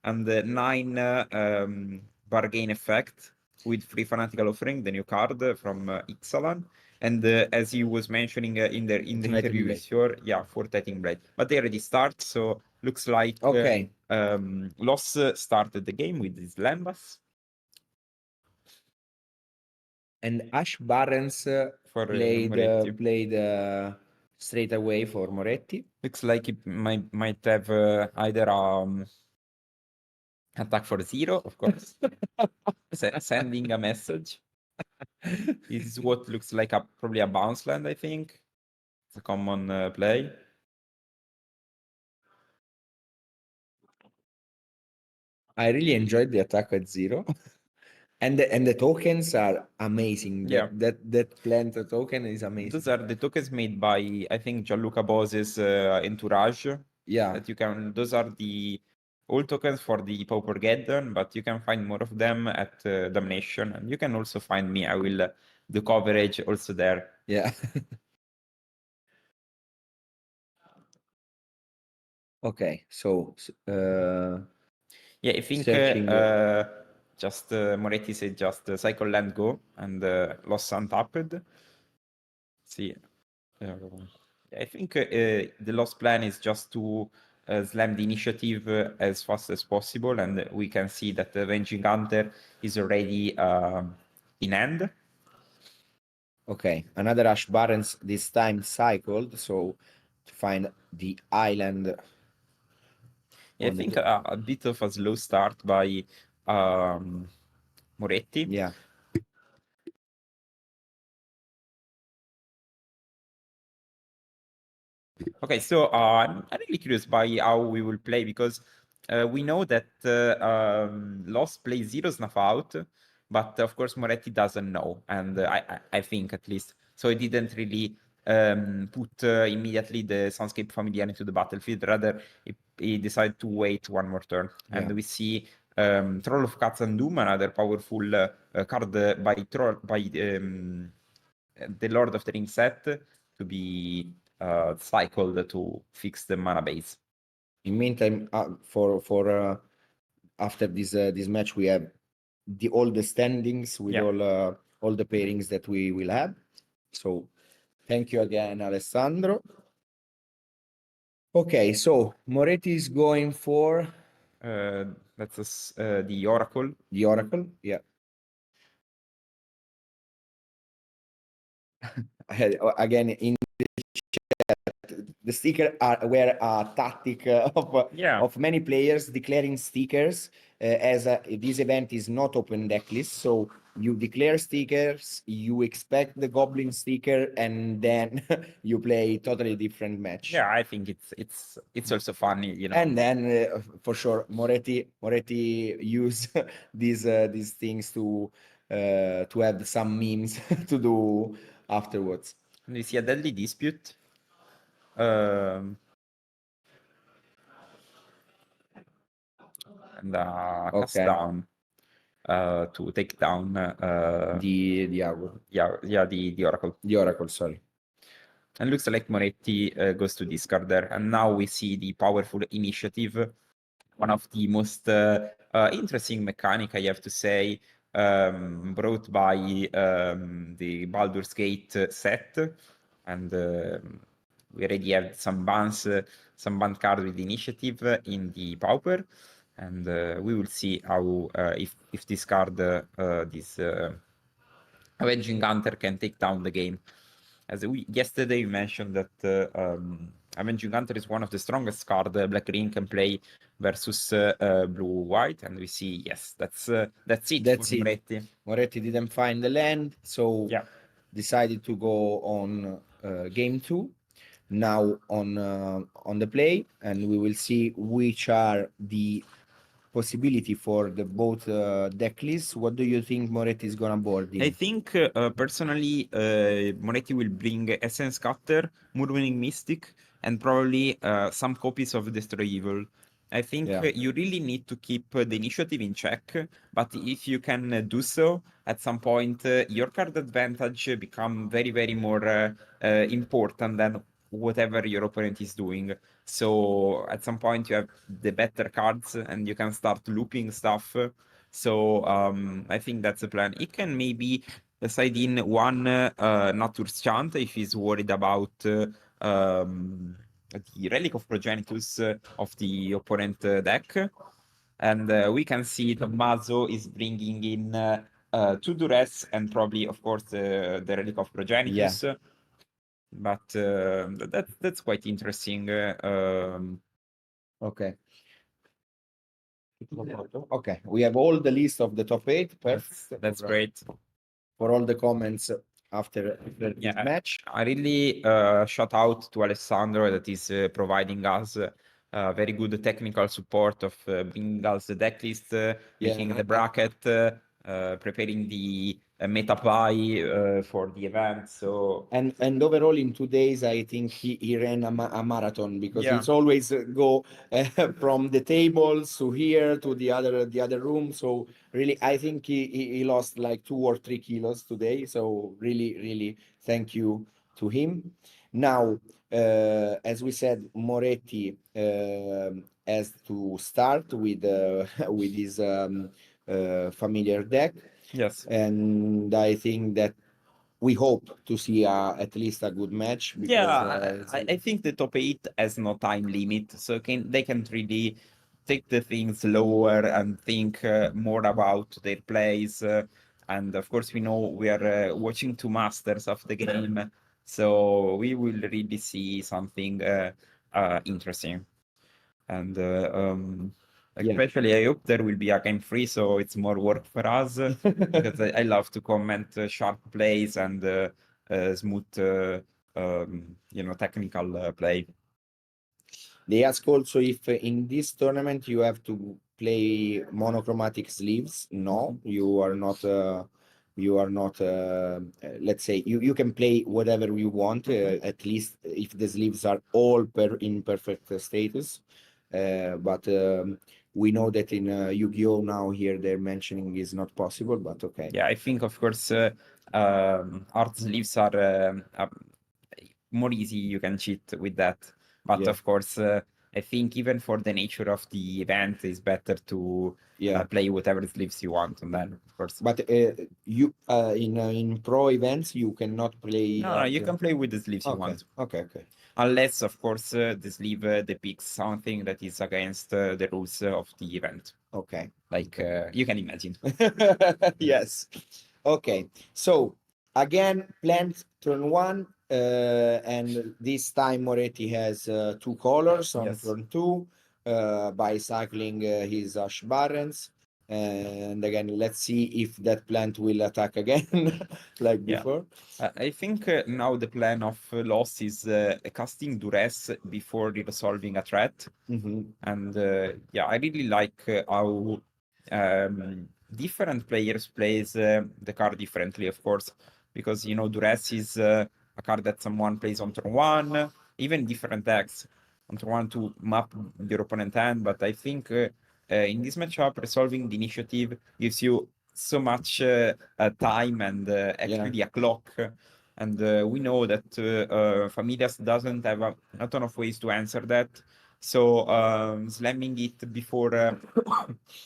and the 9 bargain effect with free fanatical offering, the new card from Ixalan. And as you was mentioning in the interview with your, for Titan Blade. But they already start, so looks like Loss started the game with his Lambas. And Ash Barrens played straight away for Moretti. Looks like it might have either attack for 0, of course. Sending a message. This is what looks like probably a bounce land, I think. It's a common play. I really enjoyed the attack at 0. And the tokens are amazing. That plant token is amazing. Those are the tokens made by, I think, Gianluca Bose's entourage. Yeah. That you can. Those are the old tokens for the Paupergeddon, but you can find more of them at Damnation, and you can also find me. I will do coverage also there. Yeah. Okay, so yeah, I think just Moretti said just cycle land go and lost untapped. See, I think the lost plan is just to slam the initiative as fast as possible, and we can see that the Avenging Hunter is already in hand. Okay, another Ash Barrens this time cycled, so to find the island. Yeah, I think a bit of a slow start by Moretti. Yeah. Okay, so I'm really curious by how we will play, because we know that Lost plays 0 snuff out, but of course Moretti doesn't know, and I think at least. So he didn't really put immediately the Soundscape Familiar into the battlefield, rather he decided to wait one more turn. Yeah. And we see Troll of Cats and Doom, another powerful card by the Lord of the Rings set, to be cycled to fix the mana base. In meantime, for after this match, we have all the standings with all the pairings that we will have. So thank you again, Alessandro. Okay, so Moretti is going for that's the Oracle. The Oracle, yeah. Again, in the chat, the sticker were a tactic of many players declaring stickers, as this event is not open deck list, so you declare stickers, you expect the Goblin sticker, and then you play totally different match. Yeah, I think it's also funny, you know. And then for sure, Moretti use these things to have some memes to do afterwards. And you see a Deadly Dispute. And cast down to take down the Oracle. The Oracle. The Oracle, sorry. And looks like Moretti goes to discard there. And now we see the powerful initiative, one of the most interesting mechanic, I have to say, brought by the Baldur's Gate set. And we already have some banned card with initiative in the Pauper. And we will see how if this card, this Avenging Hunter, can take down the game. As yesterday we mentioned that Avenging Hunter is one of the strongest cards Black Green can play versus Blue White, and we see that's it. For Moretti. Moretti didn't find the land, so decided to go on game 2. Now on the play, and we will see which are the possibility for the both deck lists. What do you think Moretti is gonna board in? I think personally Moretti will bring Essence Cutter, Moonwinning Mystic, and probably some copies of Destroy Evil. I think you really need to keep the initiative in check, but if you can do so, at some point your card advantage become very, very more important than whatever your opponent is doing. So at some point you have the better cards and you can start looping stuff. So I think that's the plan. It can maybe side in one Natur's Chant if he's worried about the Relic of Progenitus of the opponent deck. And we can see Tommaso is bringing in two Duress and probably, of course, the Relic of Progenitus. Yeah. But that's quite interesting. Okay. Okay, we have all the list of the top 8. Perfect. That's great. For all the comments after this match. I really shout out to Alessandro that is providing us very good technical support of bringing us the deck list, making the bracket, preparing the meta buy for the event. So and overall in 2 days, I think he ran a marathon because Yeah. it's always go from the tables to here to the other room. So really, I think he lost like 2 or 3 kilos today. So really thank you to him. Now, as we said, Moretti has to start with with his familiar deck. Yes. And I think that we hope to see at least a good match. Because, Yeah, I think the top 8 has no time limit, so they can really take the things lower and think more about their plays. And of course, we know we are watching two masters of the game, so we will really see something interesting. And especially, I hope there will be a game free, so it's more work for us because I love to comment sharp plays and smooth, technical play. They ask also if in this tournament you have to play monochromatic sleeves. No, you are not. You are not. Let's say you can play whatever you want. At least if the sleeves are all in perfect status. But we know that in Yu-Gi-Oh now here they're mentioning is not possible. But okay. Yeah, I think of course art sleeves are more easy. You can cheat with that, but Yeah. of course, I think even for the nature of the event, it's better to Yeah. play whatever sleeves you want, and then of course. But you in pro events you cannot play. No, you can play with the sleeves you Okay. want. Okay. Unless, of course, the sleeve depicts something that is against the rules of the event. Okay. Like you can imagine. Yes. Okay. So again, planned turn 1, and this time Moretti has 2 colors on Yes. turn 2 by cycling his Ash Barrens. And again, let's see if that plant will attack again like Yeah. before. I think now the plan of Loss is casting Duress before resolving a threat. And yeah, I really like how different players plays the card differently, of course, because Duress is a card that someone plays on turn 1, even different decks on turn 1 to map your opponent hand. But I think in this matchup, resolving the initiative gives you so much time and actually a clock. And we know that Familias doesn't have a ton of ways to answer that. So slamming it before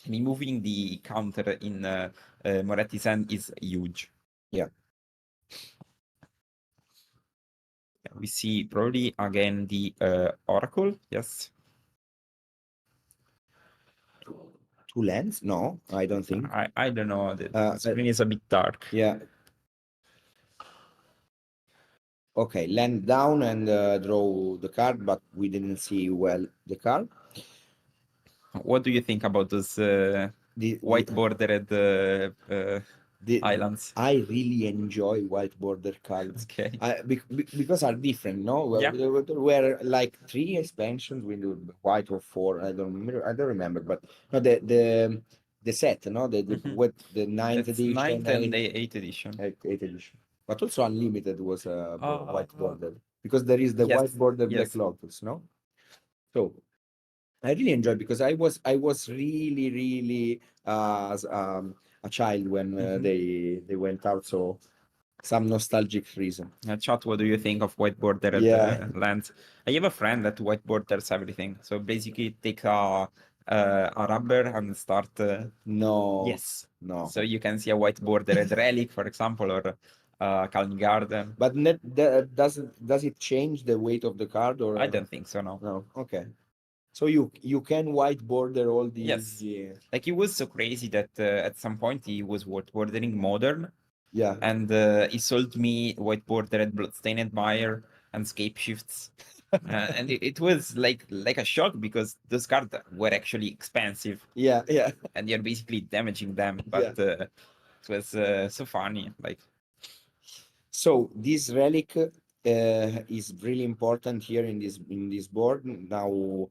removing the counter in Moretti's hand is huge. Yeah. We see probably again the Oracle. Yes. 2 lands? No, I don't think. I don't know. The screen is a bit dark. Yeah. Okay, land down and draw the card, but we didn't see well the card. What do you think about those white bordered islands? I really enjoy white border cards. Okay. Because are different, no? Well, Yeah. there were like 3 expansions with white or 4. I don't remember, but no, the set, no, what the 9th edition, 9th and 8th edition. 8th edition. But also Unlimited was white border because there is the white border Black Lotus, no? So I really enjoyed because I was really as a child when they went out. So some nostalgic reason. Chat, what do you think of white bordered lands? I have a friend that white borders everything. So basically, take a rubber and start. No. Yes. No. So you can see a white bordered relic, for example, or Calm Garden. But does it change the weight of the card, or I don't think so. No. no? Okay. So you can white border all these. Yes. Yeah. Like he was so crazy that at some point he was white bordering modern. Yeah. And he sold me white bordered bloodstained buyer and scape shifts. And it was like a shock because those cards were actually expensive. Yeah. Yeah. And you're basically damaging them. But it was so funny. Like, so this relic is really important here in this board. Now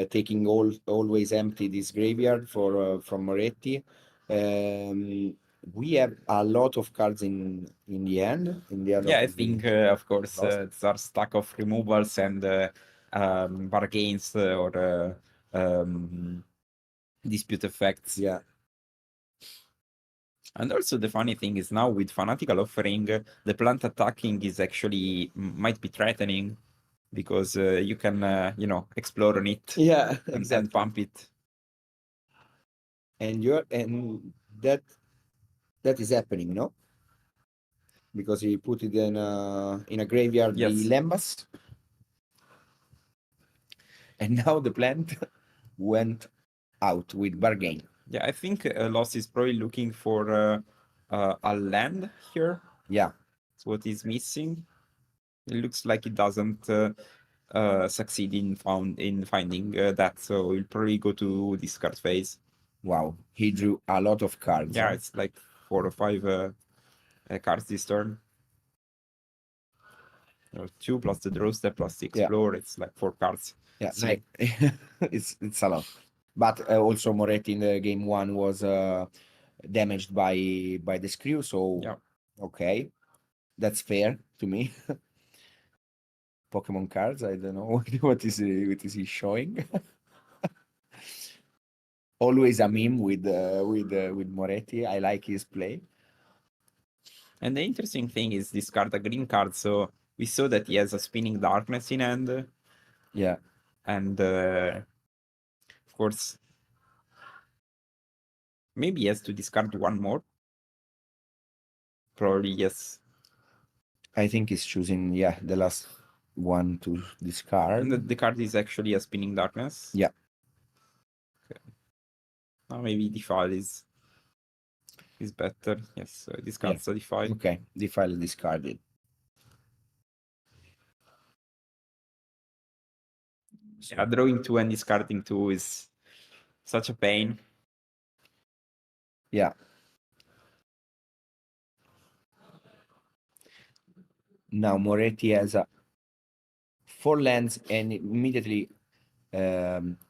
taking always empty this graveyard for from Moretti. We have a lot of cards in the end. yeah, I of the think of course lost. it's our stack of removals and bargains or dispute effects. Yeah. And also the funny thing is now with Fanatical Offering, the plant attacking is actually might be threatening because you can, explore on it. Yeah, and exactly. pump it. And that is happening, no? Because he put it in a graveyard, Yes. the Lembas. And now the plant went out with bargain. Yeah, I think Loss is probably looking for a land here. Yeah. That's what is missing. It looks like it doesn't succeed in finding that, so we'll probably go to discard phase. Wow, he drew a lot of cards. Yeah, huh? it's like 4 or 5 cards this turn. 2 plus the draw step plus the Yeah. explore. It's like 4 cards. Yeah, So- like it's a lot. But also Moretti in the game one was damaged by the screw, so Yeah. okay, that's fair to me. Pokemon cards, I don't know what is he showing. Always a meme with Moretti. I like his play. And the interesting thing is this card, a green card, so we saw that he has a spinning darkness in hand. Yeah. And of course, maybe he has to discard one more. Probably yes. I think he's choosing the last one to discard. And the card is actually a spinning darkness. Yeah. Okay. Now maybe defile is better. Yes, discards a defile. Okay, defile discarded. Yeah, drawing 2 and discarding 2 is such a pain. Yeah. Now Moretti has 4 lands and immediately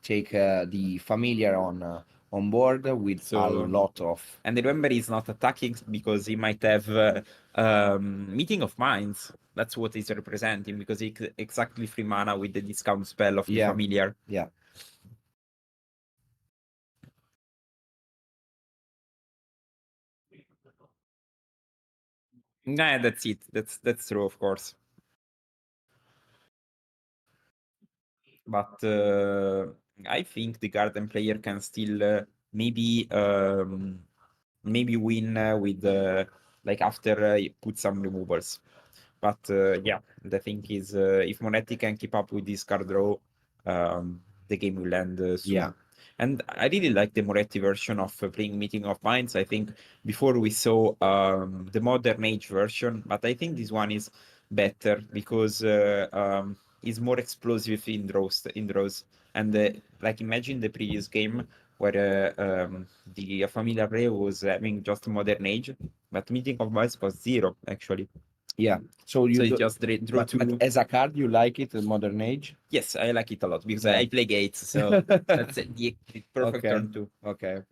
take the familiar on board with a lot of. And remember, he's not attacking because he might have Meeting of Minds. That's what he's representing because he exactly 3 mana with the discount spell of the familiar. Yeah. Nah, that's it. That's true, of course. But I think the Garden player can still maybe win with like after you put some removals. But yeah, the thing is, if Monetti can keep up with this card draw, the game will end soon. Yeah. And I really like the Moretti version of playing Meeting of Minds. I think before we saw the Modern Age version, but I think this one is better because it's more explosive in draws. And like imagine the previous game where the Familiar Ray was having just Modern Age, but Meeting of Minds was 0 actually. Yeah. So you just draw 2. but as a card, you like it, Modern Age? Yes, I like it a lot because I play Gates, so that's the perfect turn 2. Okay.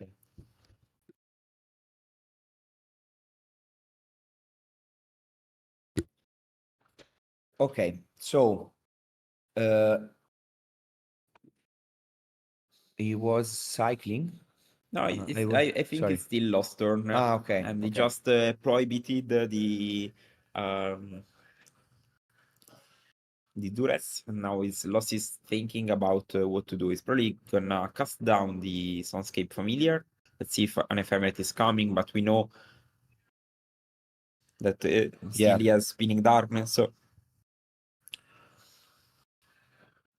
Okay, so he was cycling. No, I think it's still lost turn. Okay. And they just prohibited the duress, and now his loss is thinking about what to do. He's probably gonna cast down the Soundscape Familiar. Let's see if an ephemerate is coming, but we know that still he has Spinning Darkness, so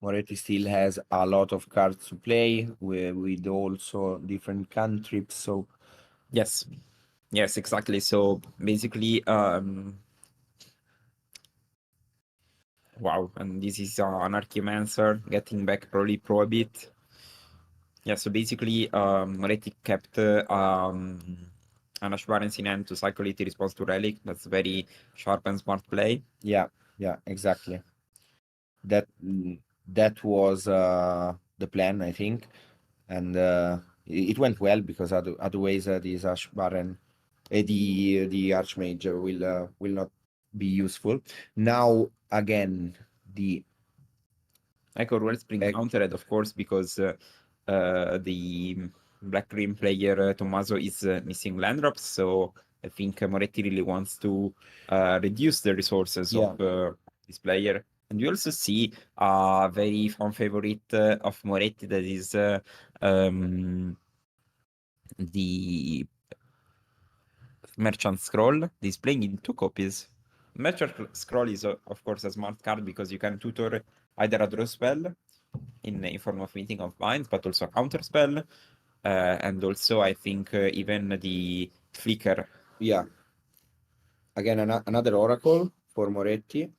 Moretti still has a lot of cards to play with also different cantrips, so yes, exactly. So basically, wow, and this is an Archeomancer getting back probably pro a bit. Yeah, so basically, Moretti kept an Ashbarens in hand to cycle it in response to Relic. That's very sharp and smart play. yeah, exactly. That was the plan, I think, and it went well because otherwise this Ashbaran, the Archmage will not be useful. Now again, the Echo Royal Spring countered, of course, because the Black Green player Tommaso is missing land drops, so I think Moretti really wants to reduce the resources of this player. And we also see a very fan favorite of Moretti, that is the Merchant Scroll. He's playing in 2 copies. Merchant Scroll is, of course, a smart card because you can tutor either a draw spell in form of Meeting of Minds, but also a counter spell, and also I think even the Flicker. Yeah. Again, another Oracle for Moretti.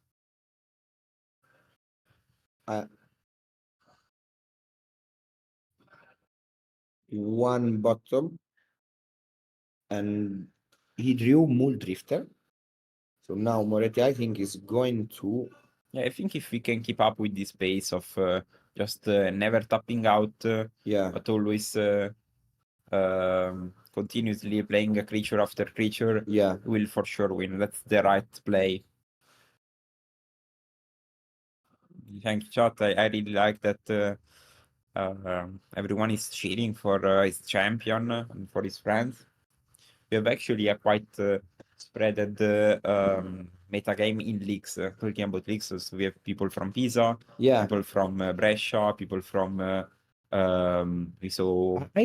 One bottom, and he drew Muldrifter. So now Moretti, I think, is going to. Yeah, I think if we can keep up with this pace of just never tapping out, but always continuously playing a creature after creature, will for sure win. That's the right play. Thank you, chat. I really like that everyone is cheering for his champion and for his friends. We have actually a quite spreaded metagame in leagues. Talking about leagues, so we have people from Pisa, people from Brescia, people from I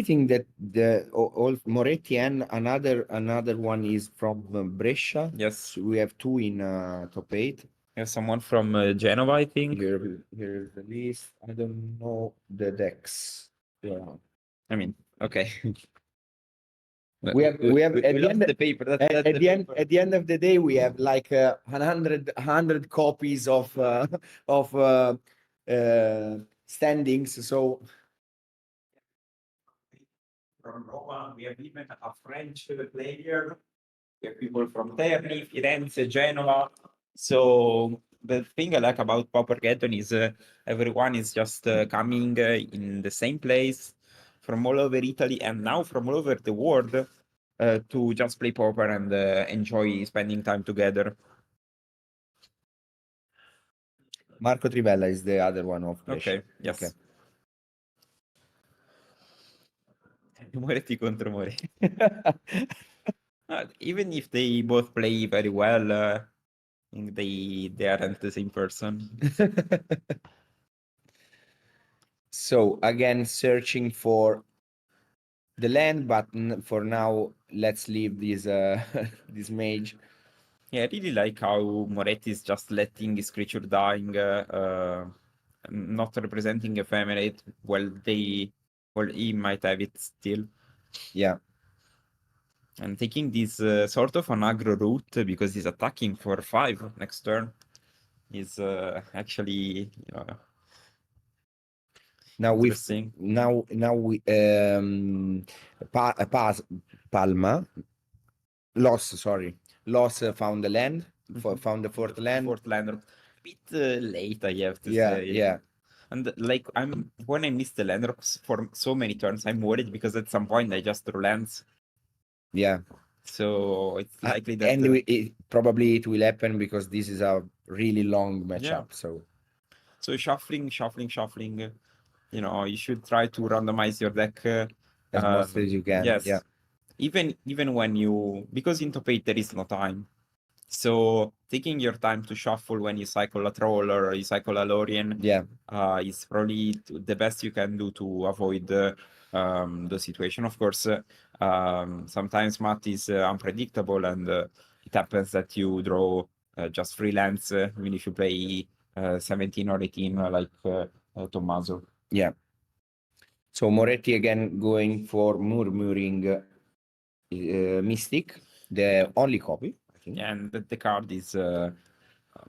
think that the all Moretti and another one is from Brescia. Yes, so we have 2 in top 8. There's someone from Genova, I think. Here's the list. I don't know the decks. Yeah. I mean, okay. We have at the end the paper. at the end of the day we have like 100 copies of standings. So from Roma, we have even a French player. We have people from Terni, Firenze, Genoa. So the thing I like about Paupergeddon is everyone is just coming in the same place from all over Italy and now from all over the world to just play Pauper and enjoy spending time together. Marco Trivella is the other one of Brescia. Okay, yes. Okay. Moretti contro Moretti. Even if they both play very well, they aren't the same person. So again, searching for the land, but for now, let's leave this this mage. Yeah, I really like how Moretti is just letting his creature dying, not representing ephemerate, while he might have it still. Yeah. And taking this sort of an aggro route because he's attacking for 5 next turn is actually now interesting. Now we Palma Loss found the land, found the 4th land. Fourth land, a bit late, I have to say. Yeah. And like when I miss the land drops for so many turns, I'm worried because at some point I just relent. Yeah. So it's likely that and probably it will happen because this is a really long matchup. So shuffling. You should try to randomize your deck as much as you can. Yes. Yeah. Even when because in top 8 there is no time. So taking your time to shuffle when you cycle a troll or you cycle a Lorien, is probably the best you can do to avoid the situation. Of course, sometimes math is unpredictable, and it happens that you draw just freelance, even if you play 17 or 18 like Tommaso. Yeah. So Moretti again going for Murmuring Mystic, the only copy, I think. And the card is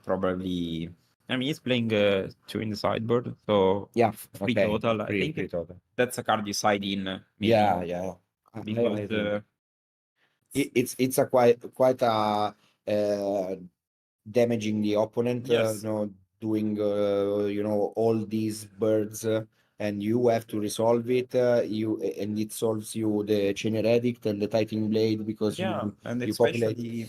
probably. I mean, he's playing 2 in the sideboard, so yeah, free total. I think free total. That's a card you side in. Maybe, Yeah. Because it's a quite a damaging the opponent. Yes. Doing all these birds, and you have to resolve it. And it solves you the Chain Edict and the Titan Blade because and you populate. especially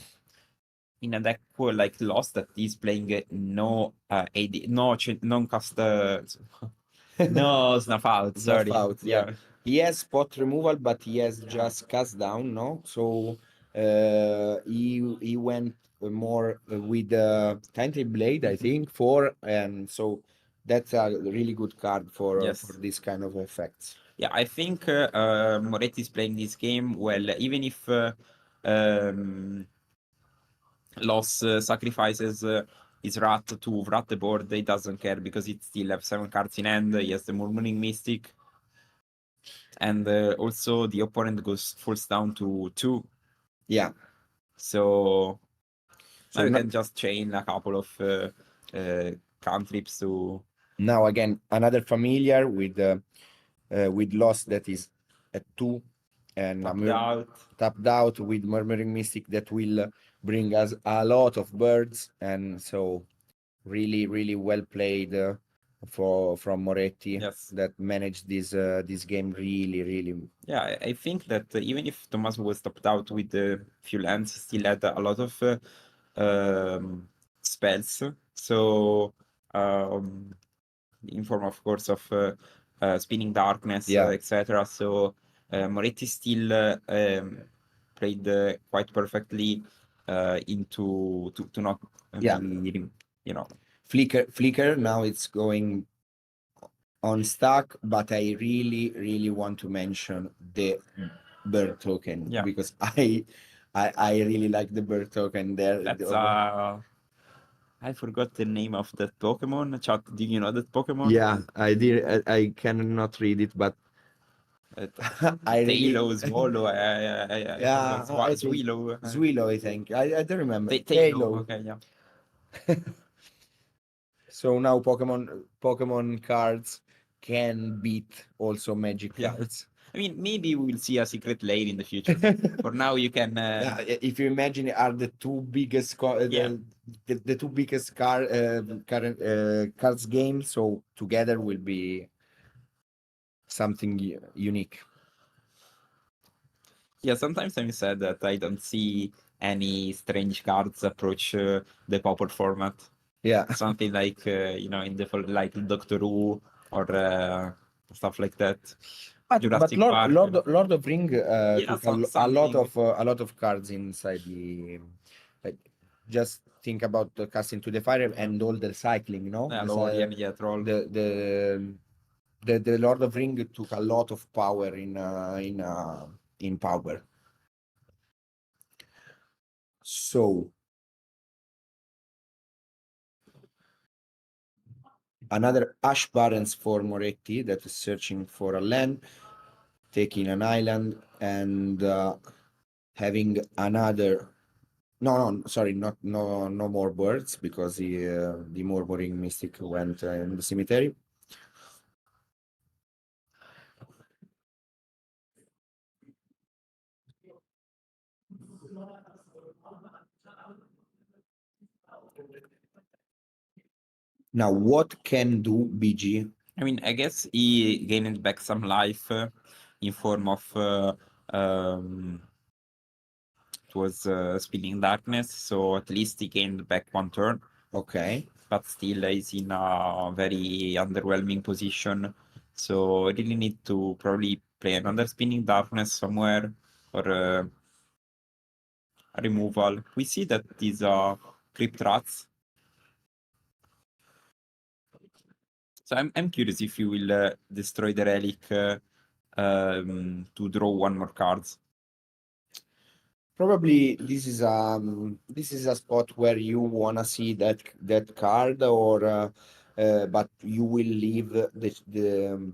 in a deck like Lost that is playing no AD, non-cast, no snuff out. Snuff Sorry. out, yeah. He has spot removal, but he has just cast down, no? So he went more with Titan Blade, I think, and so that's a really good card for this kind of effects. Yeah, I think Moretti is playing this game well, even if Loss sacrifices his rat to rat the board, he doesn't care because it still have 7 cards in hand. He has the Murmuring Mystic, and also the opponent falls down to 2. Yeah. So now you can just chain a couple of cantrips to. Now again, another familiar with Loss that is at 2 and tapped out with Murmuring Mystic that will bring us a lot of birds, and so really well played from Moretti. That managed this game really. Yeah, I think that even if Thomas was tapped out with a few lands, he still had a lot of spells. So in form, of course, of Spinning Darkness, etc. So Moretti still played quite perfectly into to not be, Flicker now it's going on stack, but I really want to mention the bird token because I really like the bird token there. That's I forgot the name of that Pokemon. Chat, do you know that Pokemon? Yeah, I did. I cannot read it, but Tailo, Swallow, Zwillow. Zwillow, I think. I don't remember. Tailo. Okay, yeah. So now Pokemon cards can beat also Magic cards. I mean, maybe we will see a secret lane in the future. For now, you can. If you imagine, are the two biggest the two biggest current cards game, so together will be something unique. Yeah, sometimes I'm sad that I don't see any strange cards approach the Pauper format. Yeah, something like in the like Doctor Who or stuff like that. But Lord of Ring took a lot of cards inside the. Just think about the casting to the fire and all the cycling, no? Lorien, troll. The Lord of Ring took a lot of power in power. So another Ash Barrens for Moretti that is searching for a land, taking an island, and having another. No, sorry, no more birds because the Murmuring Mystic went in the cemetery. Now, what can do BG? I mean, I guess he gained back some life in form of it was Spinning Darkness, so at least he gained back 1 turn. Okay. But still is in a very underwhelming position. So I really need to probably play another Spinning Darkness somewhere, or removal. We see that these are Crypt Rats. So I'm curious if you will destroy the relic to draw one more cards. Probably this is a spot where you wanna see that card, or but you will leave the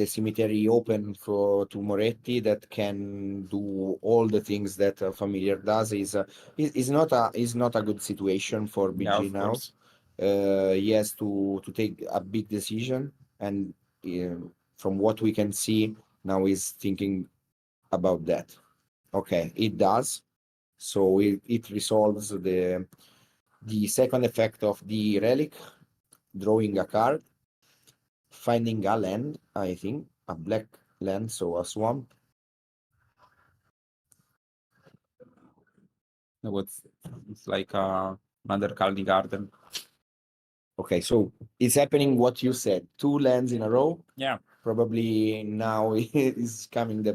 cemetery open to Moretti that can do all the things that a familiar does. Is not a good situation for BG now. Course. He has to take a big decision, and from what we can see now, he's thinking about that. Okay, it does. So it resolves the second effect of the relic, drawing a card, finding a land, I think, a black land, so a swamp. It's like another Caldi Garden. Okay, so it's happening what you said, 2 lands in a row. Yeah. Probably now is coming the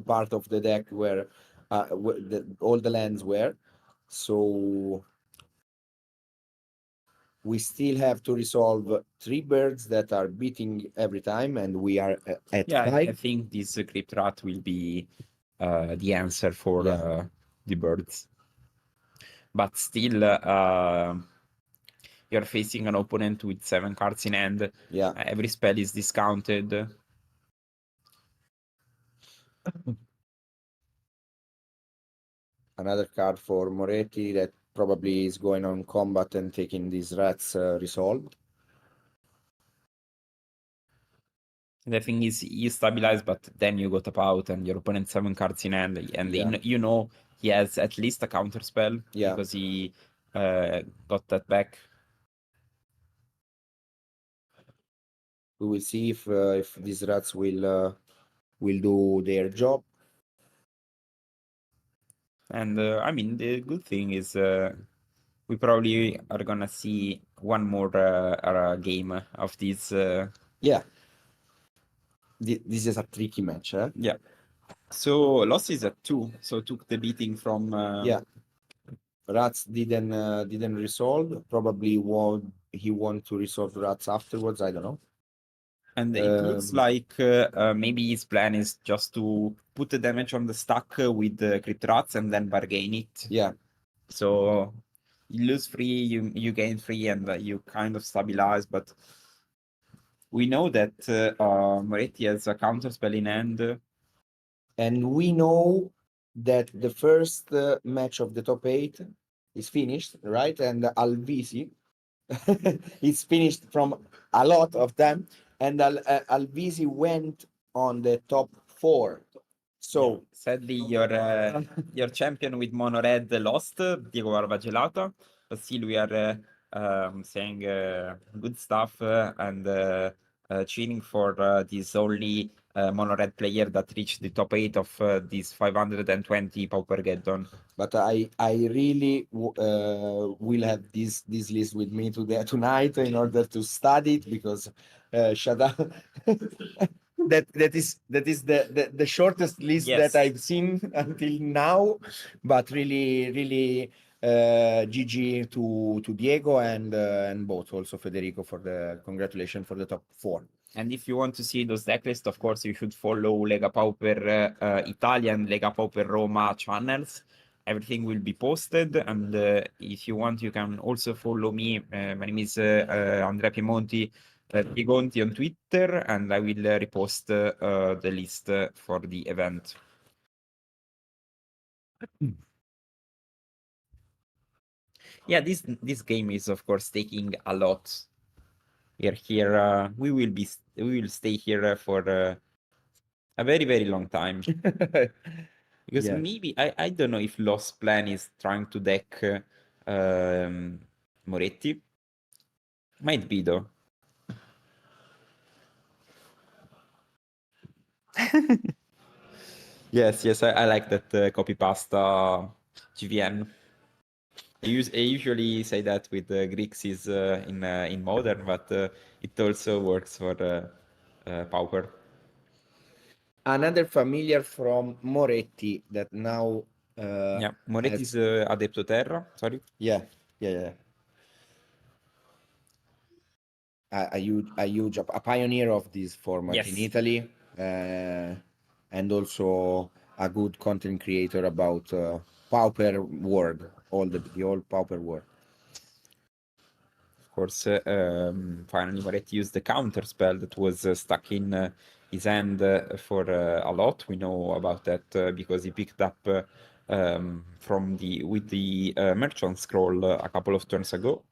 part of the deck where all the lands were. So we still have to resolve 3 birds that are beating every time, and we are at 5. I think this Crypt Rat will be the answer for the birds. But still, you're facing an opponent with 7 cards in hand. Yeah. Every spell is discounted. Another card for Moretti that probably is going on combat and taking these rats resolved. The thing is, you stabilize, but then you got tap out, and your opponent 7 cards in hand, and you know he has at least a counter spell because he got that back. We will see if these rats will do their job. And I mean, the good thing is we probably are gonna see one more game of this. Yeah. This is a tricky match, huh? Yeah. So loss is at 2, so took the beating from. Yeah. Rats didn't resolve. Probably he want to resolve rats afterwards. I don't know. And it looks like maybe his plan is just to put the damage on the stack with the Crypt Rats and then bargain it. Yeah. So you lose 3, you gain 3, and you kind of stabilize. But we know that Moretti has a counter spell in hand. And we know that the first match of the top 8 is finished, right? And Alvisi is finished from a lot of them, and Alvisi went on the top 4. So sadly, your champion with mono red lost, Diego Barbagelato. But still, we are saying good stuff and cheering for this only mono red player that reached the top 8 of this 520 Paupergeddon. But I really will have this list with me tonight in order to study it, because shut up. that is the shortest list that I've seen until now. But really GG to Diego and both, also Federico, for the congratulations for the top 4. And if you want to see those decklists, of course, you should follow Lega Pauper Italian, Lega Pauper Roma channels. Everything will be posted. And if you want, you can also follow me. My name is Andrea Piemonti, Piegonti on Twitter, and I will repost the list for the event. Yeah, this game is, of course, taking a lot. We are here. We will stay here for a very, very long time. Because maybe I don't know if Lost Plan is trying to deck Moretti. Might be though. Yes, I like that copy pasta GVN. I usually say that with Grixis in Modern, but it also works for Pauper. Another familiar from Moretti that now Yeah, Moretti's Adepto Terra, sorry. Yeah. A pioneer of this format in Yes. Italy, and also a good content creator about Pauper world, the old Pauper world. Of course, finally Moretti used the counter spell that was stuck in his hand for a lot. We know about that because he picked up with the merchant scroll a couple of turns ago.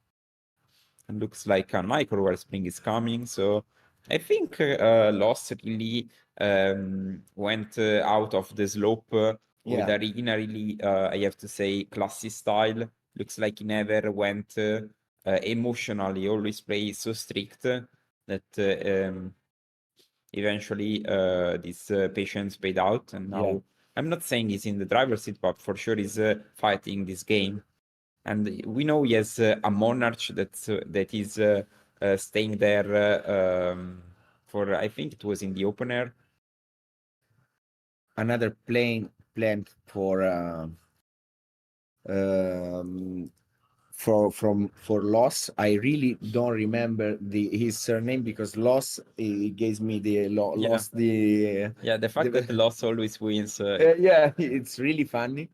And looks like a micro wellspring is coming, so I think Lost really went out of the slope with a really, I have to say, classy style. Looks like he never went emotionally, always plays so strict that eventually this patience paid out. And now I'm not saying he's in the driver's seat, but for sure he's fighting this game. And we know he has a monarch that is staying there for, I think it was in the opener. Another plant for Loss. I really don't remember his surname because Loss gives me the lost the the fact that the Loss always wins. Yeah, it's really funny.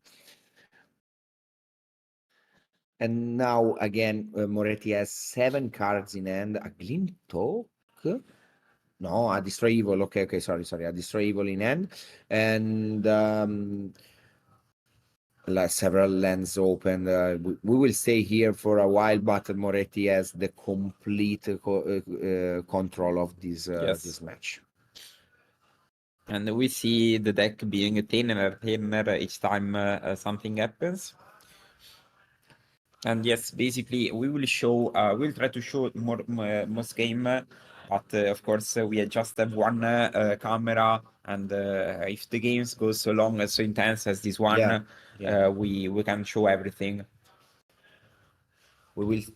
And now again, Moretti has 7 cards in hand. A Glint Talk? No, a Destroy Evil. Okay, sorry. A Destroy Evil in hand. And several lands open. We will stay here for a while, but Moretti has the complete control of this match. And we see the deck being thinner each time something happens. And yes, basically we will show, we'll try to show most game, but of course we just have one camera, and if the games go so long and so intense as this one, we can show everything. We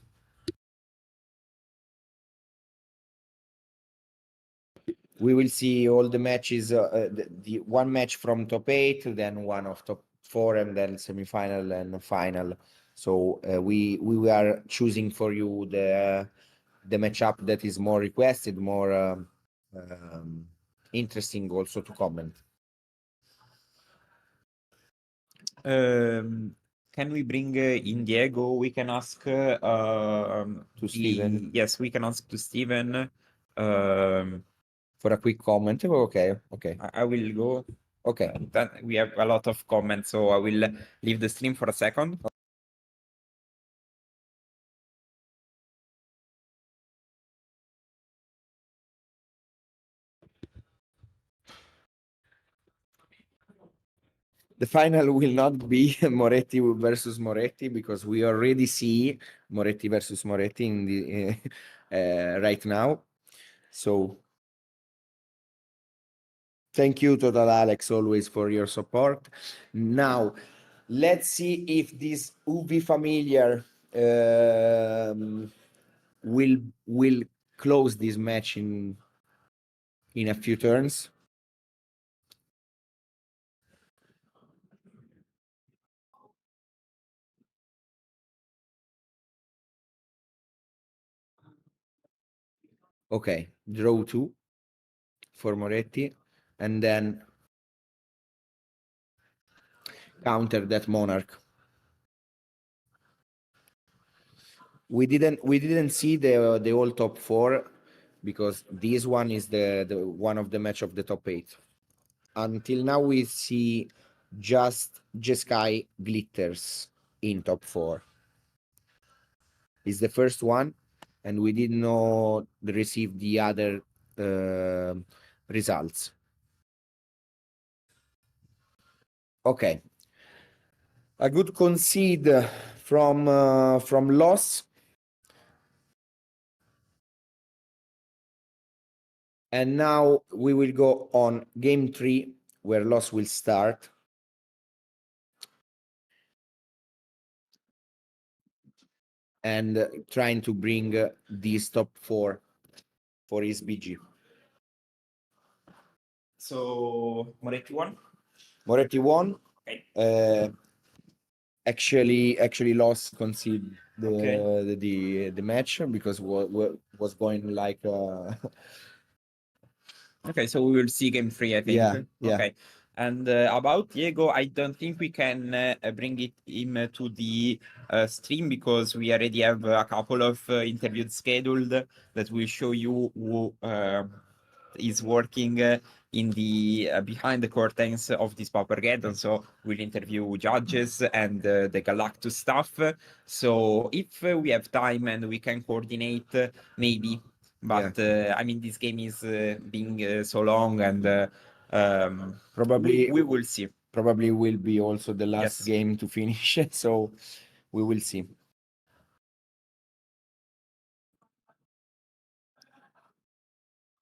will see all the matches, the one match from top 8, then one of top 4, and then semi-final and final. So we are choosing for you the matchup that is more requested, more interesting also to comment. Can we bring in Diego? We can ask to Steven. Yes, we can ask to Steven. For a quick comment. Okay. I will go. Okay. Then we have a lot of comments, so I will leave the stream for a second. The final will not be Moretti versus Moretti because we already see Moretti versus Moretti in the right now. So thank you, Total Alex, always for your support. Now, let's see if this UV familiar will close this match in a few turns. Okay, draw 2 for Moretti, and then counter that monarch. We didn't see the whole top 4 because this one is the one of the match of the top 8. Until now we see just Jeskai Glitters in top 4. It's the first one, and we did not receive the other results. Okay, a good concede from Loss. And now we will go on game 3, where Loss will start. And trying to bring these top 4 for his BG. So Moretti won. Moretti won. Okay. actually lost concede Okay. the match because was going like Okay, so we will see game 3, I think. yeah. Okay. And about Diego, I don't think we can bring him to the stream because we already have a couple of interviews scheduled that will show you who is working in the behind the curtains of this Paupergeddon. So we'll interview judges and the Galactus staff. So if we have time and we can coordinate, maybe. But I mean, this game is being so long, and probably we will see. Probably will be also the last Yes. game to finish, so we will see.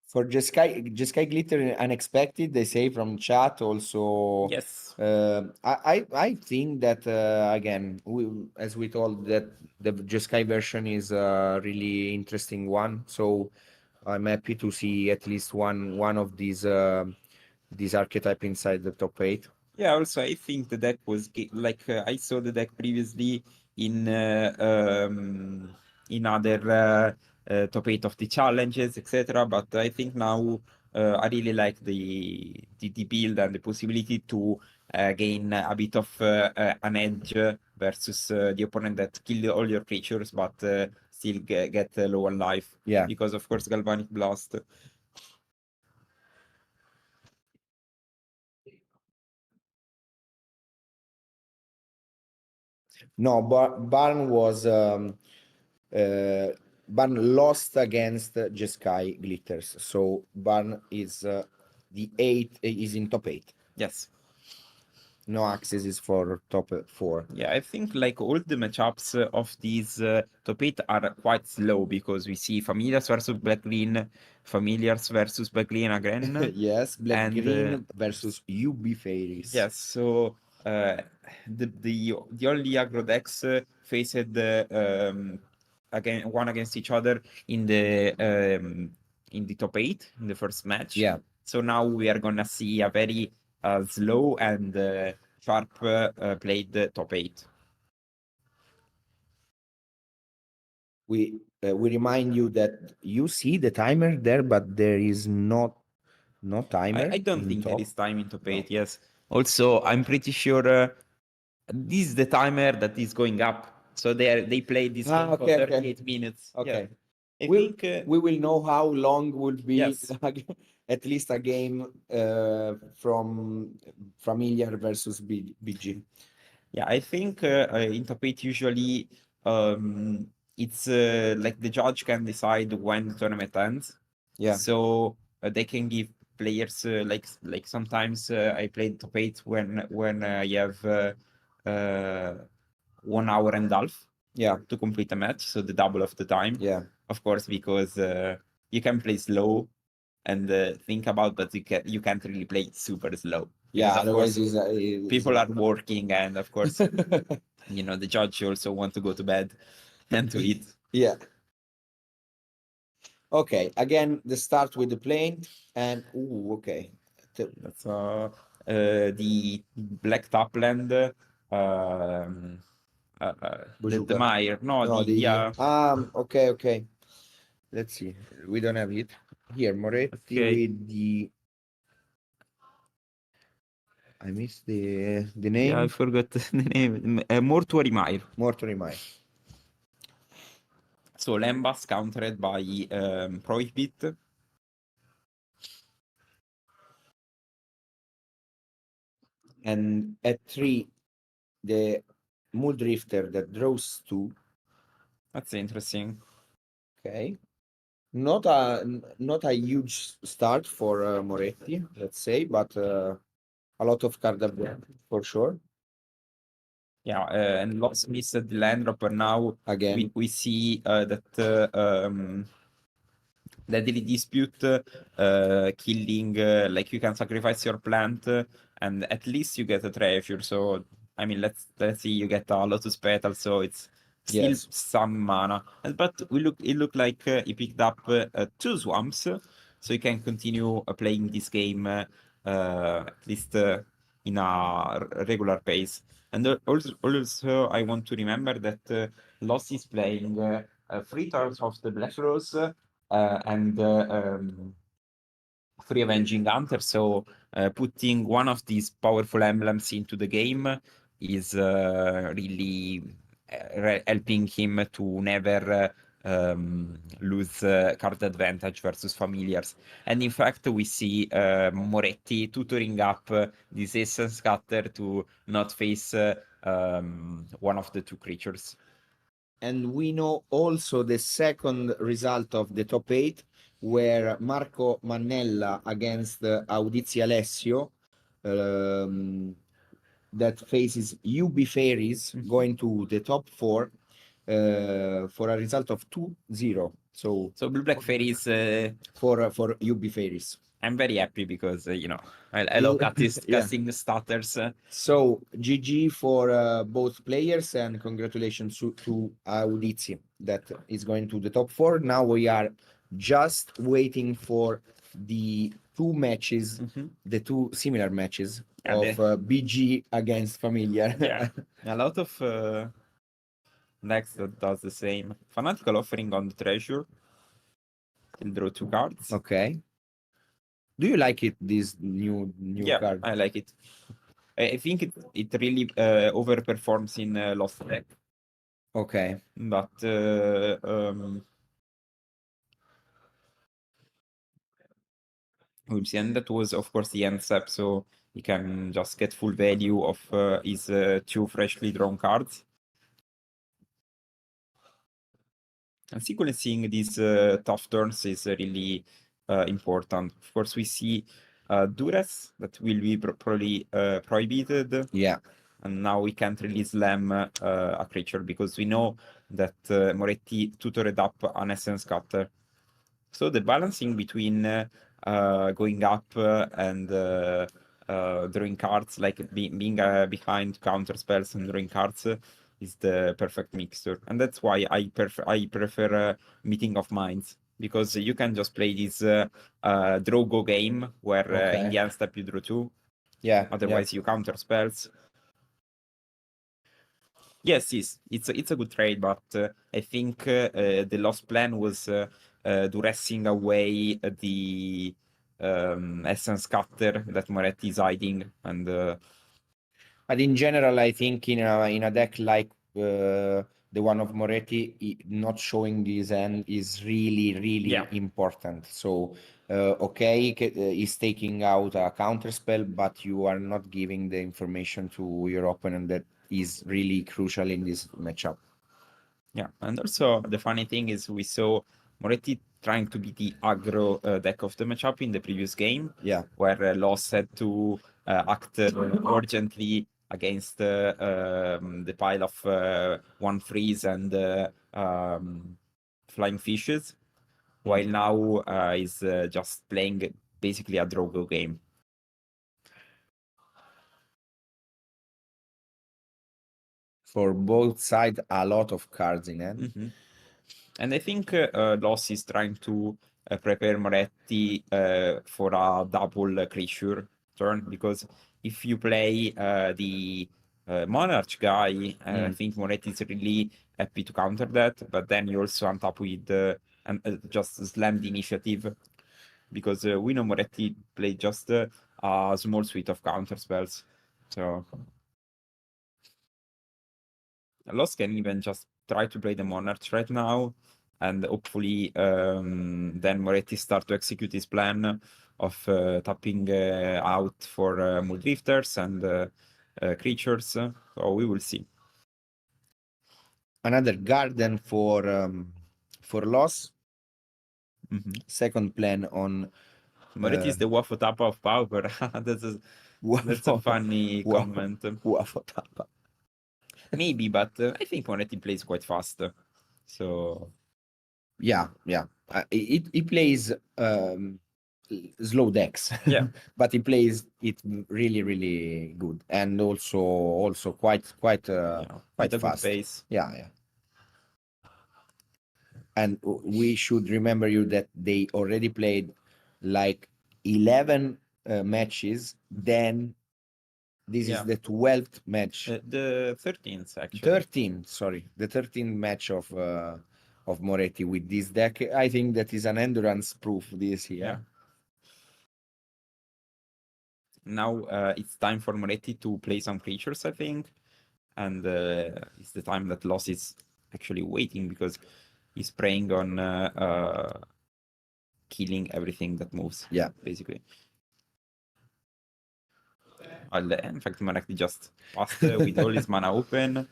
For Jeskai Glitter unexpected, they say from chat also. Yes. I think that again, as we told that the Jeskai version is a really interesting one. So I'm happy to see at least one of these archetype inside the top 8. Yeah, also I think the deck was like I saw the deck previously in other top 8 of the challenges, etc. But I think now I really like the build and the possibility to gain a bit of an edge versus the opponent that kill all your creatures, but still get low on life. Yeah. Because of course Galvanic Blast. No, Barn was Barn lost against Jeskai Glitters. So Barn is the 8 is in top 8. Yes. No accesses for top 4. Yeah, I think like all the matchups of these top 8 are quite slow because we see Familiars versus Black Green, Familiars versus Black Green again. Yes, Black and Green versus UB Fairies. yes, so the only aggro decks faced again one against each other in the top 8 in the first match. Yeah. So now we are gonna see a very slow and sharp played top 8. We remind you that you see the timer there, but there is no timer. I don't in think there top. is time in top No. 8, yes. Also, I'm pretty sure this is the timer that is going up. So they play this game for 38 minutes. Okay. Yeah. I we think we will know how long would be yes. at least a game from Familiar versus BG. Yeah, I think in top 8 usually it's like the judge can decide when the tournament ends. Yeah. So they can give players like sometimes I played top 8 when you have 1 hour and a half Yeah. to complete a match, so the double of the time. Yeah. Of course, because you can play slow and think about, but you can't really play super slow. Yeah, Because of otherwise course, it's people are working, and of course, the judge also want to go to bed and to eat. Yeah. Okay, again, the start with the plane and okay. That's the black tapland, the Mire. No, okay. Let's see. We don't have it here. Moretti with the. I missed the name. Yeah, I forgot the name. Mortuary Mire. Mortuary Mire. So Lembas countered by Prohibit. And at 3, the Muldrifter that draws 2. That's interesting. Okay. Not a huge start for Moretti, let's say, but a lot of card advantage for sure. Yeah, and lots missed the land dropper now. Again. We see that the daily dispute killing like you can sacrifice your plant and at least you get a treasure. So I mean let's see, you get a lotus petal, so it's still some mana. But it looked like he picked up 2 swamps, so you can continue playing this game at least in a regular pace. And also I want to remember that Loss is playing 3 turns of the Black Rose and 3 Avenging Hunter, so putting one of these powerful emblems into the game is really helping him to never lose card advantage versus familiars. And in fact, we see Moretti tutoring up this Essence Cutter to not face one of the 2 creatures. And we know also the second result of the top 8, where Marco Mannella against Audizi Alessio, that faces UB Fairies going to the top 4 for a result of 2-0. So Blue Black Fairies for UB Fairies. I'm very happy because I love casting starters. So GG for both players, and congratulations to Audizi that is going to the top 4. Now we are just waiting for the 2 matches, the 2 similar matches of BG against Familiar. Yeah, a lot of decks that does the same. Fanatical Offering on the Treasure. He'll draw 2 cards. Okay. Do you like it, this new card? I like it. I think it really overperforms in Lost deck. Okay. But we'll see. And that was, of course, the end step, so you can just get full value of his 2 freshly drawn cards. And sequencing these tough turns is really important. Of course, we see Duress that will be probably prohibited. Yeah. And now we can't really slam a creature because we know that Moretti tutored up an Essence Cutter. So the balancing between going up and drawing cards, like being behind counter spells and drawing cards, is the perfect mixture. And that's why I prefer Meeting of Minds, because you can just play this draw go game where in the end step you draw 2. Yeah. Otherwise you counter spells. Yes, it's a good trade, but I think the lost plan was duressing away the Essence Cutter that Moretti is hiding, and but in general, I think in a deck like the one of Moretti, not showing this end is really important. So okay, he's taking out a counter spell, but you are not giving the information to your opponent that is really crucial in this matchup. Yeah, and also the funny thing is we saw Moretti trying to be the aggro deck of the matchup in the previous game, where Loss had to act urgently against the pile of 1 freeze and flying fishes, while now is just playing basically a draw go game. For both sides, a lot of cards in hand. And I think Loss is trying to prepare Moretti for a double creature turn, because if you play the Monarch guy, I think Moretti is really happy to counter that, but then you also on top with and just slam the initiative, because we know Moretti played just a small suite of counter spells. So Loss can even just try to play the Monarch right now, and hopefully then Moretti start to execute his plan of tapping out for Muldrifters and creatures. So we will see. Another garden for Loss. Second plan on Moretti is the Waffle Tapa of Pauper. That's a funny comment. Waffle Tapa. Maybe, but I think Moretti plays quite fast. So yeah. He plays slow decks. Yeah. But he plays it really good, and also quite a fast. good pace. Yeah. And we should remember you that they already played like 11 matches, then This Yeah. is the 12th match. The 13th, actually. 13th, sorry, the 13th match of Moretti with this deck. I think that is an endurance proof this year. Yeah. Now it's time for Moretti to play some creatures, I think. And it's the time that Loss is actually waiting because he's preying on killing everything that moves. Yeah. Basically. In fact, Moretti just passed with all his mana open.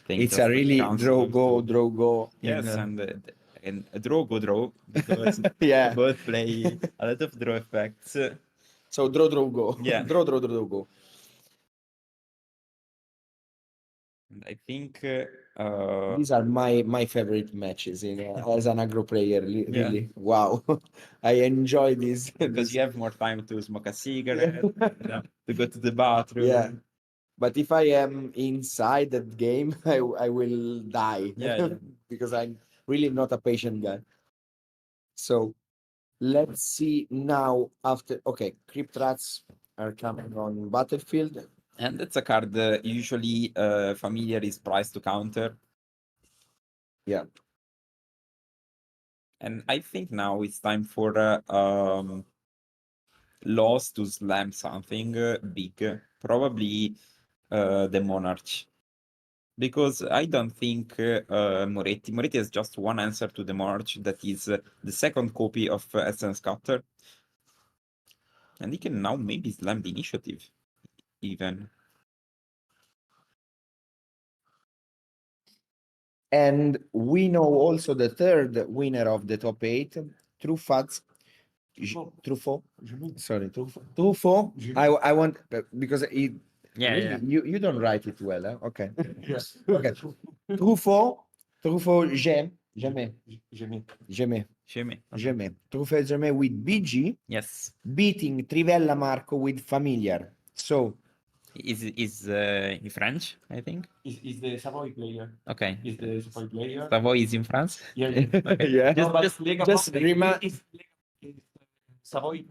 It's a really draw go. Yes, and a draw because Yeah. both play a lot of draw effects. So draw go. Yeah. Draw go. And I think These are my favorite matches as an aggro player. Yeah. Really, wow, I enjoy this because you have more time to smoke a cigarette, to go to the bathroom. Yeah, but if I am inside that game, I will die. Yeah. Because I'm really not a patient guy. So let's see now after. Okay, Crypt Rats are coming on battlefield. And that's a card usually familiar is priced to counter. Yeah. And I think now it's time for Loss to slam something big, probably the Monarch. Because I don't think Moretti has just one answer to the Monarch, that is the second copy of Essence Cutter. And he can now maybe slam the initiative, even. And we know also the third winner of the top 8, Truffaz. Truffaut. Sorry, Truffaut. I want because it. Yeah, Really, yeah. you don't write it well, huh? Okay. Yes. Okay. Truffaut, jamais. Truffaut, jamais with BG. Yes. Beating Trivella Marco with Familiar. So is in French, I think. Is the Savoy player. Okay. Is the Savoy player. Savoy is in France? Yeah. Okay. Yeah. No, but just remind. is Savoy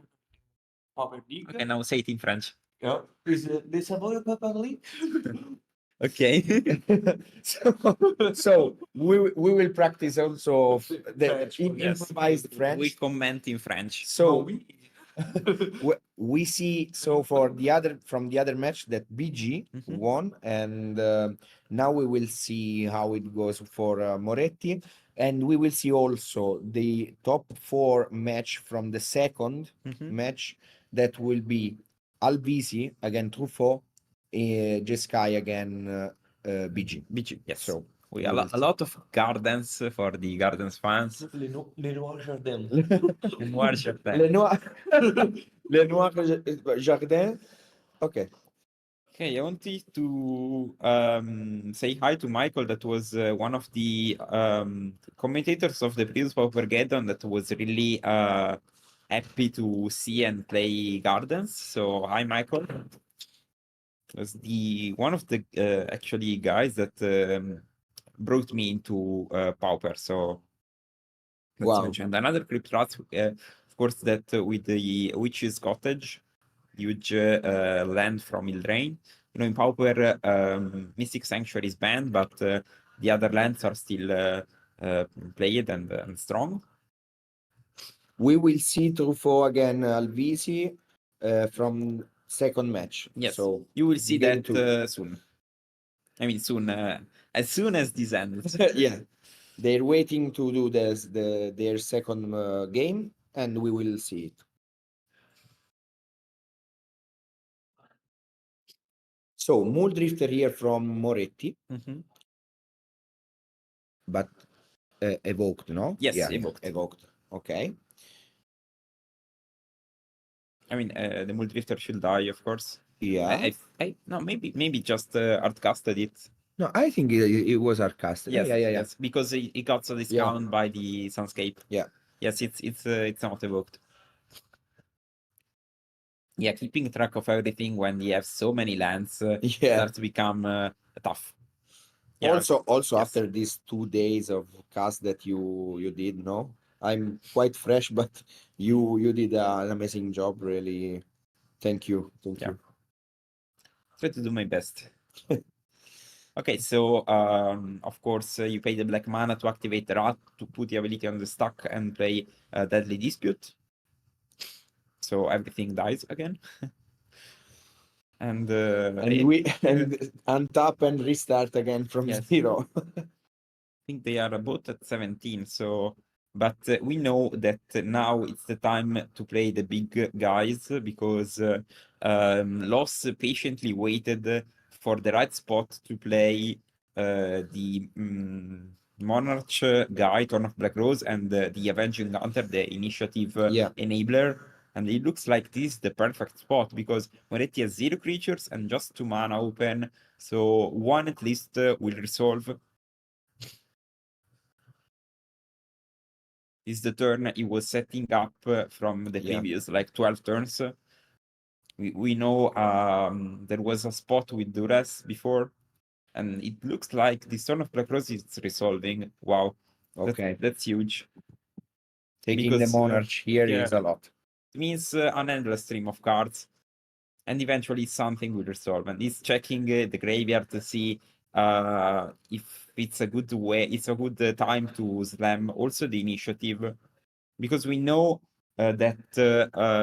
Pauper League. Okay, now say it in French. Yeah. Is the Savoy Pauper League. Okay. So we will practice also the French, yes. improvised French. We comment in French. So we see for the other match that BG won, and now we will see how it goes for Moretti, and we will see also the top 4 match from the second match, that will be Alvisi against Truffaut, Jeskai again BG. Yes. So we a lot of gardens for the gardens fans. Le Noir Jardin. Le Noir Jardin. Le Noir Jardin. Okay. Okay, I wanted to say hi to Michael, that was one of the commentators of the previous Paupergeddon, that was really happy to see and play Gardens. So hi, Michael. Was one of the actually guys that brought me into Pauper. So Wow. mentioned. Another Crypt Rat, of course, that with the Witch's Cottage, huge land from Ildrain. You know, in Pauper, Mystic Sanctuary is banned, but the other lands are still played and strong. We will see Truffaut again, Alvisi, from second match. Yes, so you will see game that soon. I mean, soon, as soon as this ends. Yeah, they're waiting to do their second game, and we will see it. So Muldrifter here from Moretti, but evoked, no? Yes, yeah, evoked. Okay. I mean, the Muldrifter should die, of course. Yeah. No, maybe just hardcasted it. No, I think it was hardcasted. Yes, yeah. Yes, because it got a discount by the Sunscape. Yeah. Yes, it's not evoked. Yeah, keeping track of everything when you have so many lands starts to become tough. Yeah. Also, yes. After these 2 days of cast that you did, no, I'm quite fresh, but you did an amazing job, really. Thank you. Try to do my best. Okay, so of course you pay the black mana to activate the rat to put the ability on the stack and play Deadly Dispute. So everything dies again. and we untap and restart again from zero. I think they are both at 17, so but we know that now it's the time to play the big guys because Loss patiently waited for the right spot to play the Monarch guy, Turn of Black Rose, and the Avenging Hunter, the initiative enabler. And it looks like this is the perfect spot because Moretti has 0 creatures and just 2 mana open, so one at least will resolve. This is the turn he was setting up from the previous like 12 turns. We know there was a spot with Duress before, and it looks like this Turn of Black Rose is resolving. Wow. Okay. That's huge. Taking the Monarch here is a lot. It means an endless stream of cards, and eventually something will resolve. And he's checking the graveyard to see if it's a good way, it's a good time to slam also the initiative, because we know that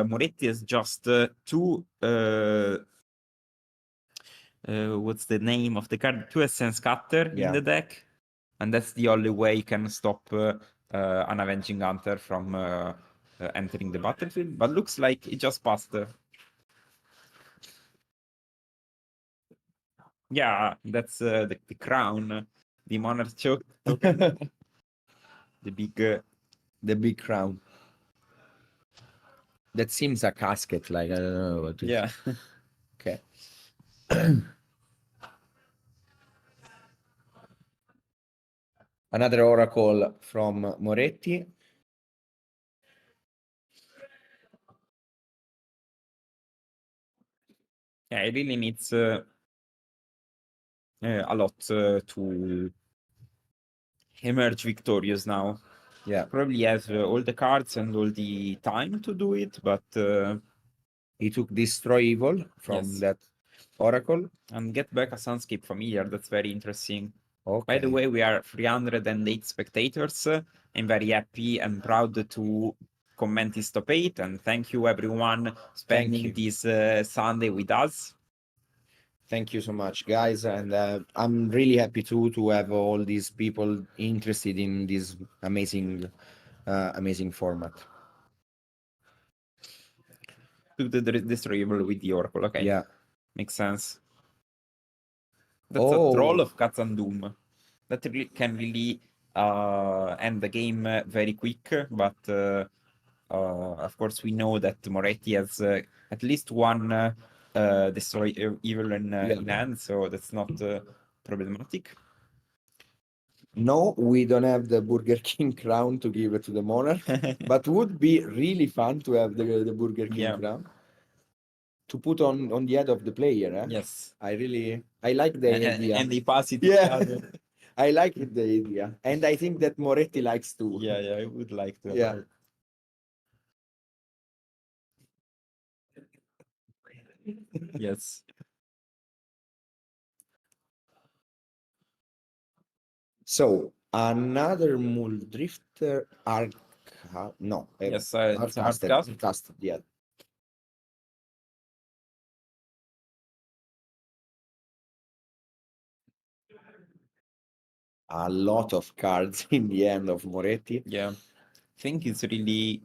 Moretti has just 2 what's the name of the card? 2 Essence Cutter in the deck, and that's the only way you can stop an Avenging Hunter from entering the battlefield. But looks like it just passed. Yeah, that's the crown, the Monarch token, the big crown. That seems a casket, like I don't know what it is. Yeah. Okay. Another oracle from Moretti. Yeah, it really needs a lot to emerge victorious now. Yeah. Probably has all the cards and all the time to do it, but he took Destroy Evil from that oracle. And get back a Sunscape Familiar. That's very interesting. Okay. By the way, we are 308 spectators. I'm very happy and proud to comment this top 8, and thank you everyone spending this Sunday with us. Thank you so much, guys, and I'm really happy too to have all these people interested in this amazing format. To the Destroyable with the Oracle, okay. Yeah. Makes sense. That's a Troll of Khazad-dûm. That can really end the game very quick, but of course we know that Moretti has at least one Destroy Evil in hand, so that's not problematic. No, we don't have the Burger King crown to give it to the Monarch, but would be really fun to have the Burger King crown to put on the head of the player. Yes. I like the idea. And they pass it to each other. I like the idea. And I think that Moretti likes too. Yeah, I would like to. Yeah. Yes. So another Muldrifter Yes, it's Hardcast. Yeah. A lot of cards in the end of Moretti. Yeah, I think it's really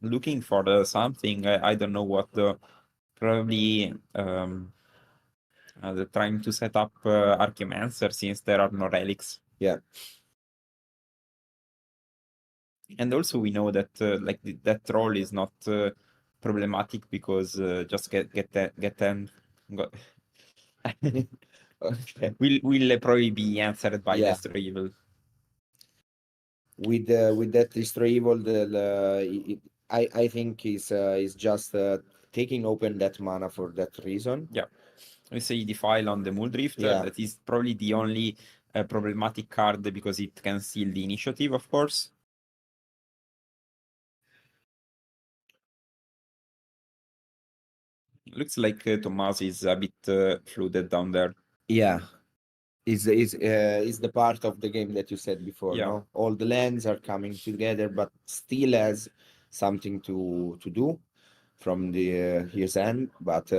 looking for something. I don't know what. Probably they're trying to set up Archimancer since there are no relics. Yeah. And also we know that like that troll is not problematic because just get them. Okay. Will probably be answered by Destroy Evil. With that Destroy Evil, I think is just taking open that mana for that reason. Yeah. We say Defile on the Muldrifter. That is probably the only problematic card because it can steal the initiative, of course. Looks like Tomas is a bit flooded down there. Yeah, is the part of the game that you said before. Yeah. No, all the lands are coming together, but still has something to do from the his end. But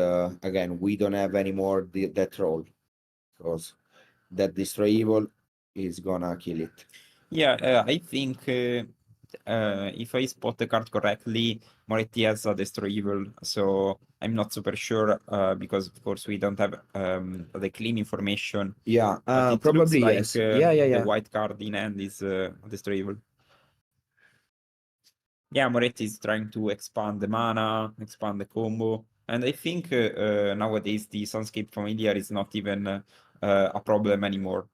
again, we don't have anymore that role because that destroy evil is gonna kill it. Yeah, I think if I spot the card correctly, Moretti has a Destroy Evil, so I'm not super sure because of course we don't have the clean information. Yeah, But it looks probably like yes. Yeah. the white card in hand is Destroy Evil. Yeah, Moretti is trying to expand the mana, expand the combo, and I think nowadays the Sunscape Familiar is not even a problem anymore.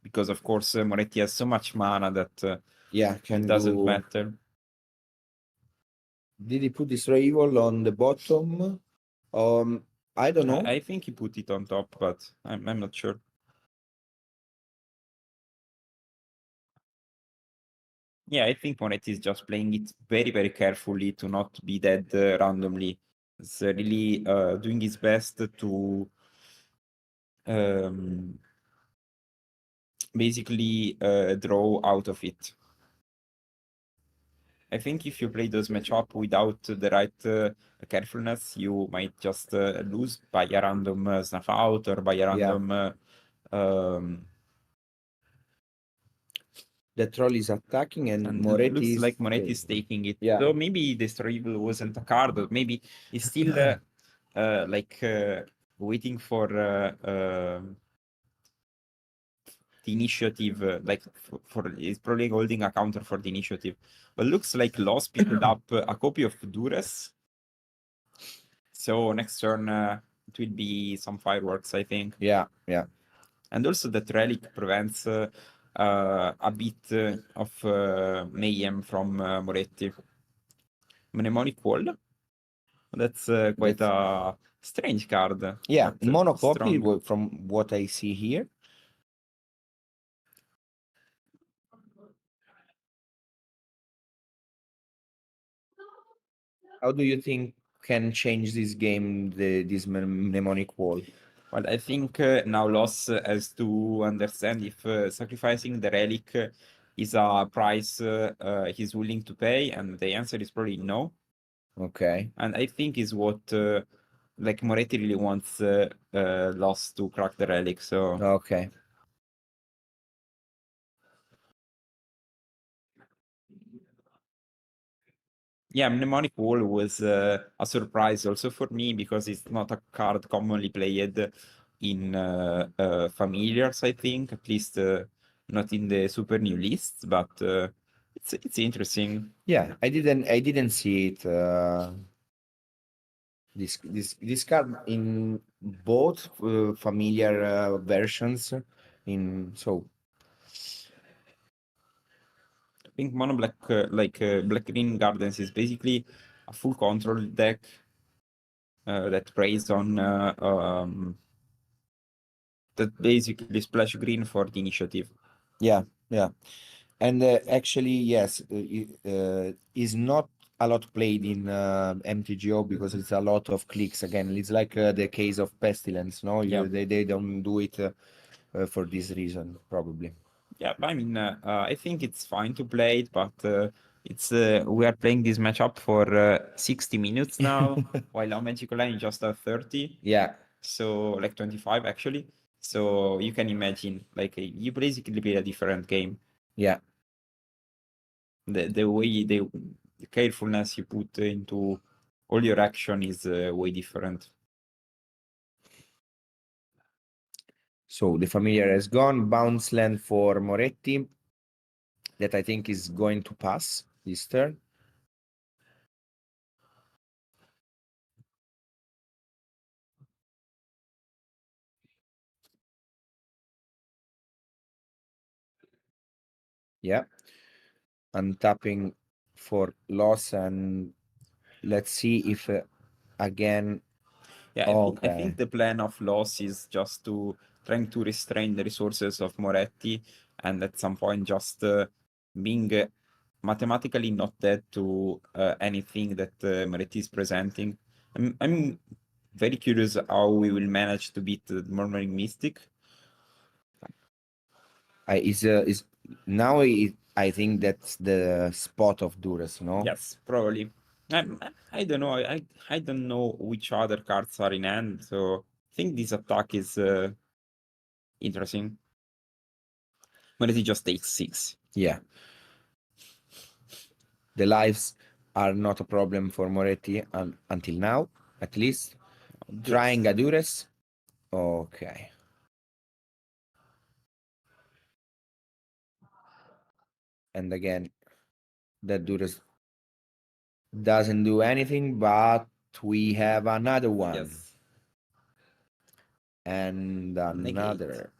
Because of course Moretti has so much mana that Yeah, it doesn't matter. Did he put Destroy Evil on the bottom? I don't know. I think he put it on top, but I'm not sure. Yeah, I think Moretti is just playing it very, very carefully to not be dead randomly. It's really doing his best to basically draw out of it. I think if you play those matchup without the right carefulness, you might just lose by a random snuff out or by a random. The troll is attacking and And Moretti it looks is like Moretti is taking it. Yeah. So maybe Destroy Evil wasn't a card, or maybe he's still waiting for the initiative, for he's probably holding a counter for the initiative. But looks like Loss picked up a copy of Dures. So next turn it will be some fireworks, I think. Yeah. And also that relic prevents a bit of mayhem from Moretti. Mnemonic Wall. That's quite a strange card. Yeah, but monocopy strong. from what I see here. How do you think can change this game, this mnemonic wall? Well, I think now Loss has to understand if sacrificing the relic is a price he's willing to pay, and the answer is probably no. Okay. And I think is what like Moretti really wants Loss to crack the relic. So Okay. yeah, Mnemonic Wall was a surprise also for me because it's not a card commonly played in familiars, I think, at least not in the super new lists, but it's interesting. Yeah, I didn't see it. This card in both familiar versions. So I think Mono Black, Black Green Gardens is basically a full control deck that plays on that basically splash green for the initiative. yeah. And actually, yes, is not a lot played in MTGO because it's a lot of clicks. Again, it's like the case of Pestilence. No, Yeah. they don't do it for this reason, probably. Yeah, I mean, I think it's fine to play it, but it's we are playing this matchup for 60 minutes now, while our Magic Online is just 30. Yeah. So like 25 actually. So you can imagine, like you basically play a different game. Yeah. The way the carefulness you put into all your action is way different. So the familiar has gone. Bounce land for Moretti. That I think is going to pass this turn. Yeah. Untapping for Loss, and let's see if again. Yeah, I Okay. think the plan of Loss is just to trying to restrain the resources of Moretti and at some point just being mathematically not dead to anything that Moretti is presenting. I'm very curious how we will manage to beat the Murmuring Mystic. I think that's the spot of Duress, no? Yes, probably. I don't know. I don't know which other cards are in hand, so I think this attack is interesting. When it just takes 6. Yeah. The lives are not a problem for Moretti until now, at least. Trying a Duress. Okay. And again, that Duress doesn't do anything, but we have another one. Yes. And another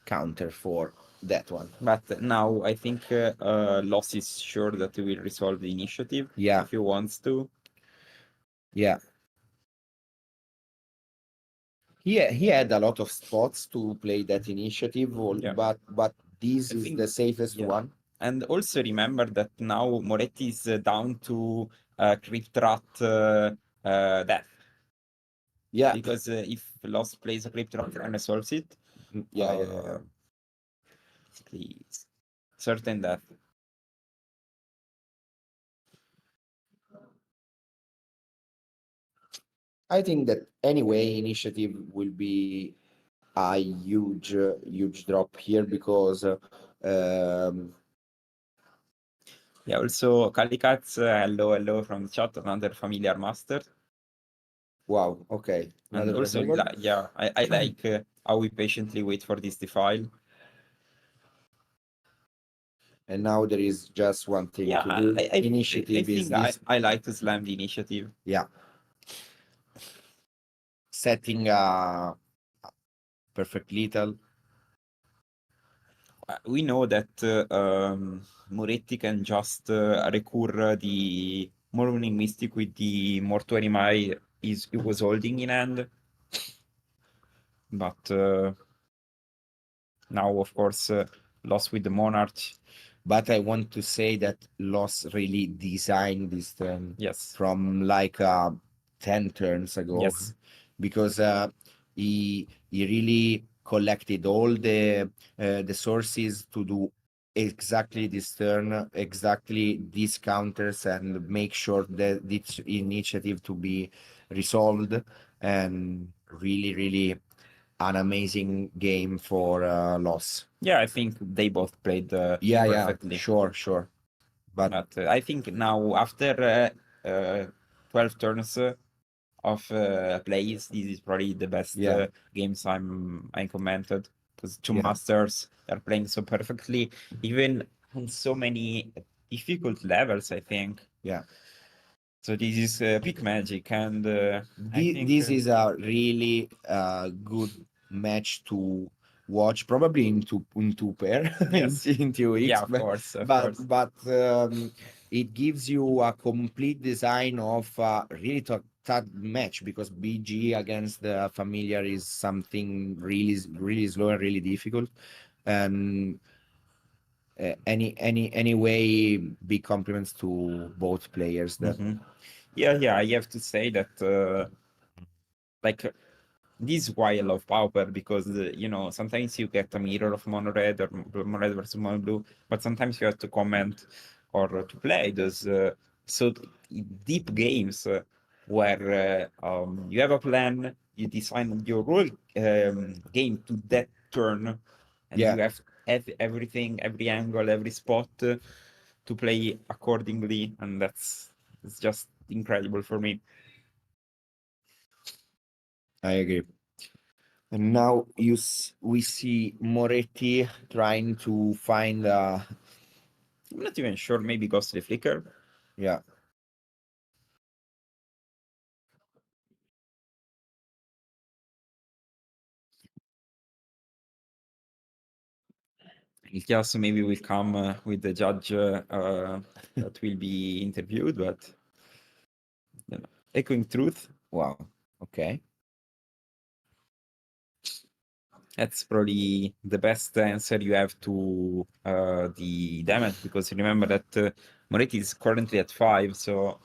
counter for that one. But now I think Loss is sure that he will resolve the initiative. Yeah. If he wants to. Yeah. He had a lot of spots to play that initiative, Yeah. but this I is think- the safest yeah. one. And also remember that now Moretti is down to Crypt Rat death. Yeah. Because if Lost plays a Crypt Rat and resolves it, Yeah. basically it's certain death. I think that anyway, initiative will be a huge drop here because Yeah, also Calicats, hello from the chat, another familiar master. wow, okay. And Another also, reservoir. yeah, I like how we patiently wait for this defile. And now there is just one thing Yeah, to do. I Initiative is think this. I like to slam the initiative. Yeah. Setting a perfect lethal. We know that Moretti can just recur the Morning Mystic with the Mortuary Mai he was holding in hand. But now, of course, lost with the Monarch. But I want to say that Loss really designed this turn Yes. from like 10 turns ago. Yes. Because he really collected all the sources to do exactly this turn, exactly these counters, and make sure that this initiative to be resolved. And really an amazing game for Loss. Yeah, I think they both played perfectly. Sure. But I think now after 12 turns of plays, this is probably the best games I commented, because two masters are playing so perfectly, even on so many difficult levels, I think. Yeah. So this is peak magic, and this is a really good match to watch, probably in two pair Yes. in 2 weeks. Yeah, of course. But it gives you a complete design of a really tough match, because BG against the familiar is something really slow and really difficult. And anyway, big compliments to both players that Yeah, I have to say that like this is why I love Pauper, because sometimes you get a mirror of mono red or mono red versus mono blue, but sometimes you have to comment or to play those so deep games where you have a plan, you design your whole game to that turn, and you have everything, every angle, every spot to play accordingly, and it's just incredible for me. I agree. And now we see Moretti trying to find I'm not even sure, maybe Ghostly Flicker. yeah. Ilkias maybe will come with the judge that will be interviewed, but echoing truth. Wow. Okay. That's probably the best answer you have to the damage, because remember that Moretti is currently at 5, so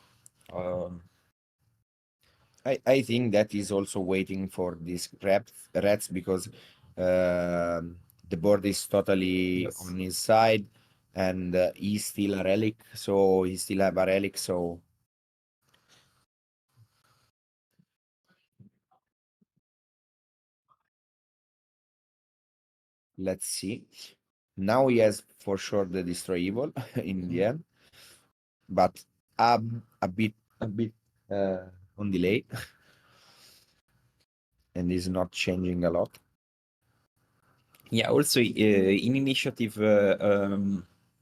I think that is also waiting for these rats because the board is totally Yes. on his side, and he's still a relic, so he still have a relic. So let's see. Now he has for sure the destroy evil in the end, but a bit on delay, and is not changing a lot. Yeah, also in initiative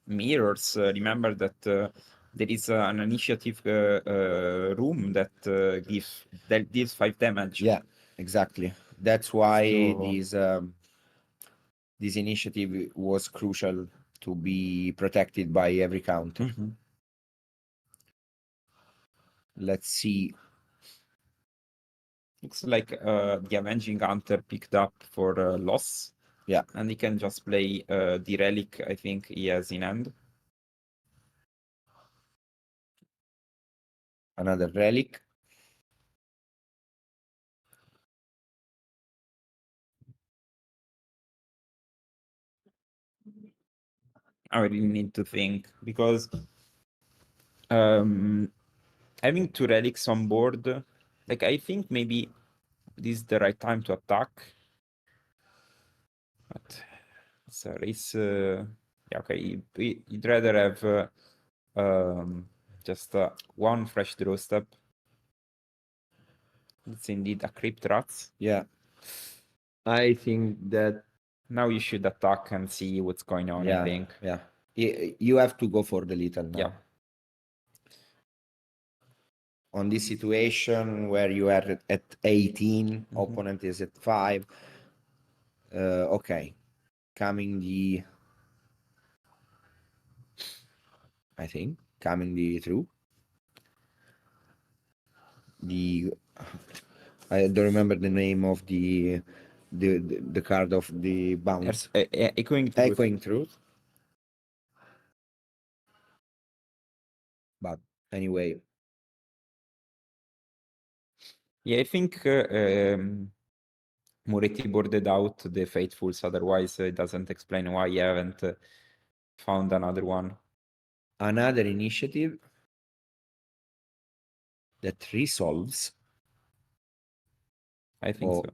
mirrors, remember that there is an initiative room that deals 5 damage. Yeah, exactly. That's why So- this initiative was crucial to be protected by every counter. Mhm. Let's see. Looks like the Avenging Hunter picked up for loss. Yeah. And he can just play the relic, I think he has in hand. Another relic. I really need to think because having 2 relics on board, like I think maybe this is the right time to attack. But it's a race. Yeah, okay. You'd rather have just one fresh draw step. It's indeed a Crypt Rats. Yeah. I think that Now you should attack and see what's going on, I think. Yeah. You have to go for the little now. Yeah. On this situation where you are at 18, opponent is at 5. Okay. Coming the through. I don't remember the name of the card of the bounce. Echoing Truth. But anyway. Yeah, I think Moretti boarded out the Faithfuls, otherwise it doesn't explain why you haven't found another one. Another initiative that resolves. I think so.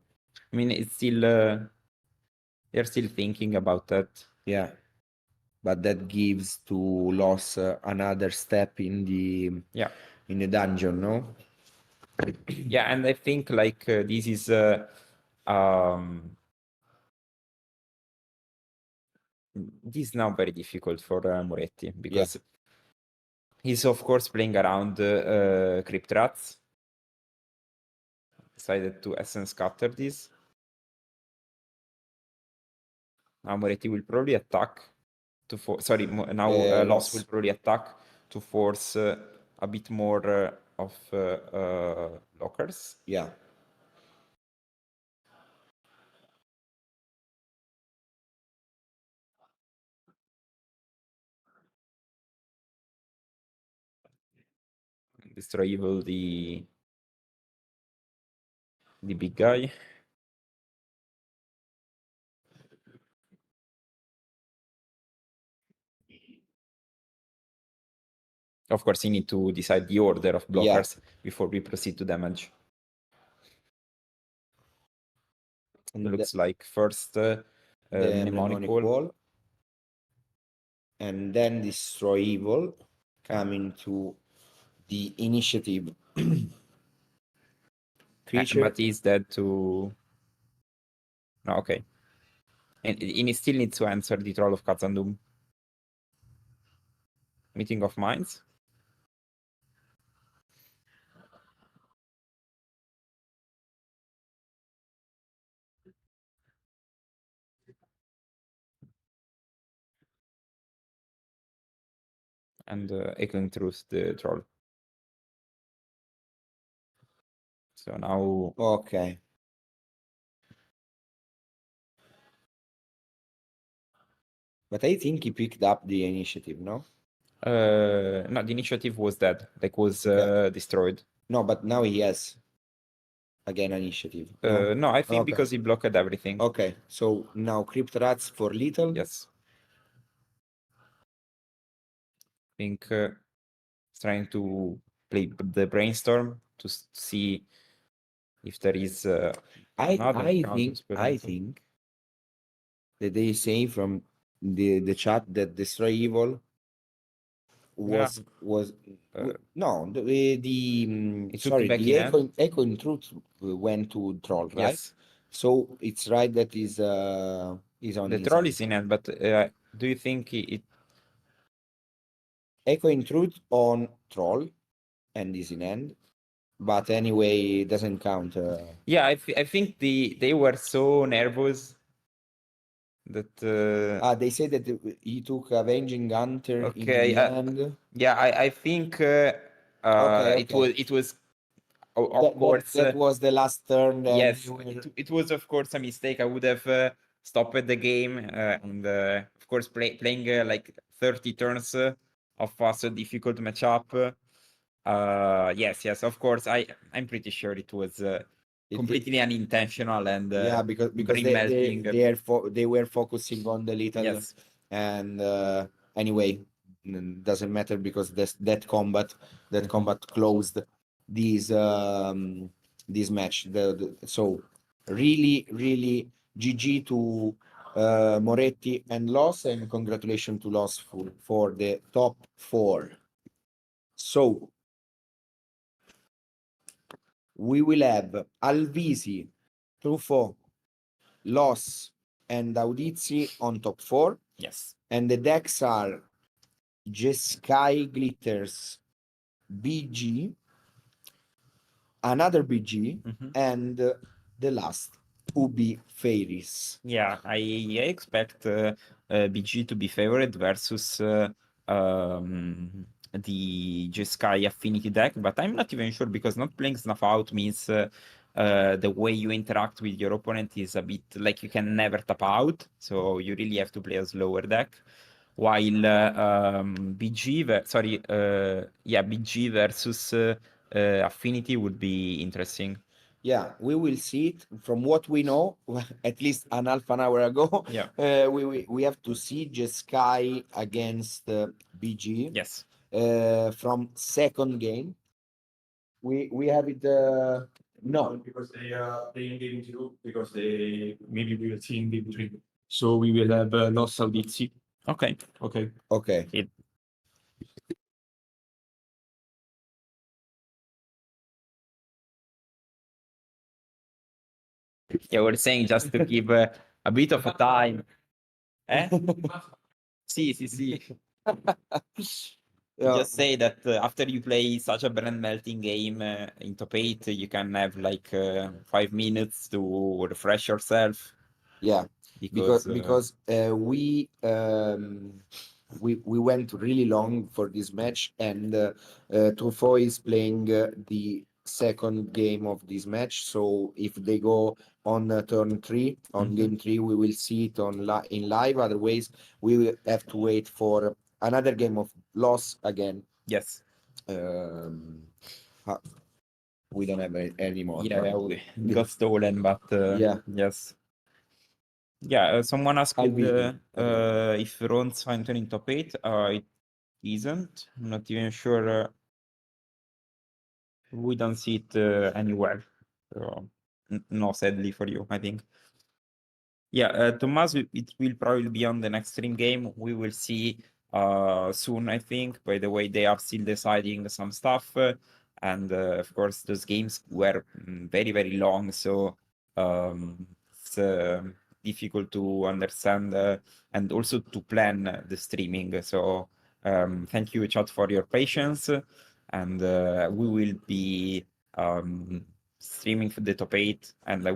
I mean, it's still they're still thinking about that. Yeah, but that gives to loss another step in the dungeon, no? Yeah, and I think like this is this is now very difficult for Moretti because he's of course playing around Crypt Rats. Decided to Essence Scatter this. Now Moretti will probably attack to sorry, now Loss will probably attack to force a bit more of lockers. Yeah. Destroy Evil, the big guy. Of course, you need to decide the order of blockers before we proceed to damage. And looks like first the Mnemonic Wall. And then Destroy Evil, coming to the initiative creature. But he's dead to... No, okay. And he still needs to answer the Troll of Khazad-dûm. Meeting of Minds. And Echoing Truth, the Troll. So now... Okay. But I think he picked up the initiative, no? No, the initiative was dead. Like, was destroyed. No, but now he has. again initiative? No, I think Okay. because he blocked everything. Okay, so now Crypt Rats for little. Yes. I think trying to play the brainstorm to see if there is another I counters, but think that they say from the chat that Destroy Evil was Uh, no it took sorry, back the in hand. Echo in Truth went to Troll, right? Yes. So it's right that is on The his troll end. is in hand, but do you think it Echo in Truth on Troll and is in hand, but anyway, it doesn't count. Yeah, I think they were so nervous that They say that he took Avenging Hunter in okay, the end. yeah, I think Okay. it was of That course that was the last turn. And yes, they were- it was of course a mistake. I would have stopped the game and of course playing like 30 turns of a so difficult matchup. Yes, of course. I'm pretty sure it was completely unintentional and yeah, because brain melting. they were focusing on the little. Yes. And anyway, doesn't matter because that combat closed this match. So really GG to Moretti and Loss, and congratulations to Loss for the top 4. So we will have Alvisi, Truffaut, Loss, and Audizzi on top 4. Yes. And the decks are Jeskai Glitters, BG, another BG, and the last Ubi Fairies. Yeah, I expect BG to be favored versus the Jeskai Affinity deck, but I'm not even sure because not playing Snuff Out means the way you interact with your opponent is a bit like you can never tap out, so you really have to play a slower deck. While BG versus Affinity would be interesting. Yeah, we will see it. From what we know, at least an half an hour ago, Yeah. We have to see Jeskai against BG. Yes. From second game. We have it. No, because they in game 2 because they maybe we will see in game 3. So we will have Los Audizi. Okay. Okay. Okay. Yeah, we're saying just to give a bit of a time. Eh? See. Just say that after you play such a brand melting game in top 8, you can have like 5 minutes to refresh yourself. Yeah, Because we went really long for this match, and Truffaut is playing the second game of this match. So if they go on turn 3, on game 3, we will see it in live. Otherwise, we will have to wait for another game of loss again. yes. We don't have any more. Yeah, we got stolen, but Yeah. yes. Yeah, someone asked Alviti. if Ron's entering top 8. It isn't. I'm not even sure. We don't see it anywhere. So, no, sadly for you, I think. Yeah, Tommaso, it will probably be on the next stream game. We will see soon, I think. By the way, they are still deciding some stuff. And of course, those games were very, very long. So it's difficult to understand and also to plan the streaming. So thank you, chat, for your patience. And we will be streaming for the top 8. And I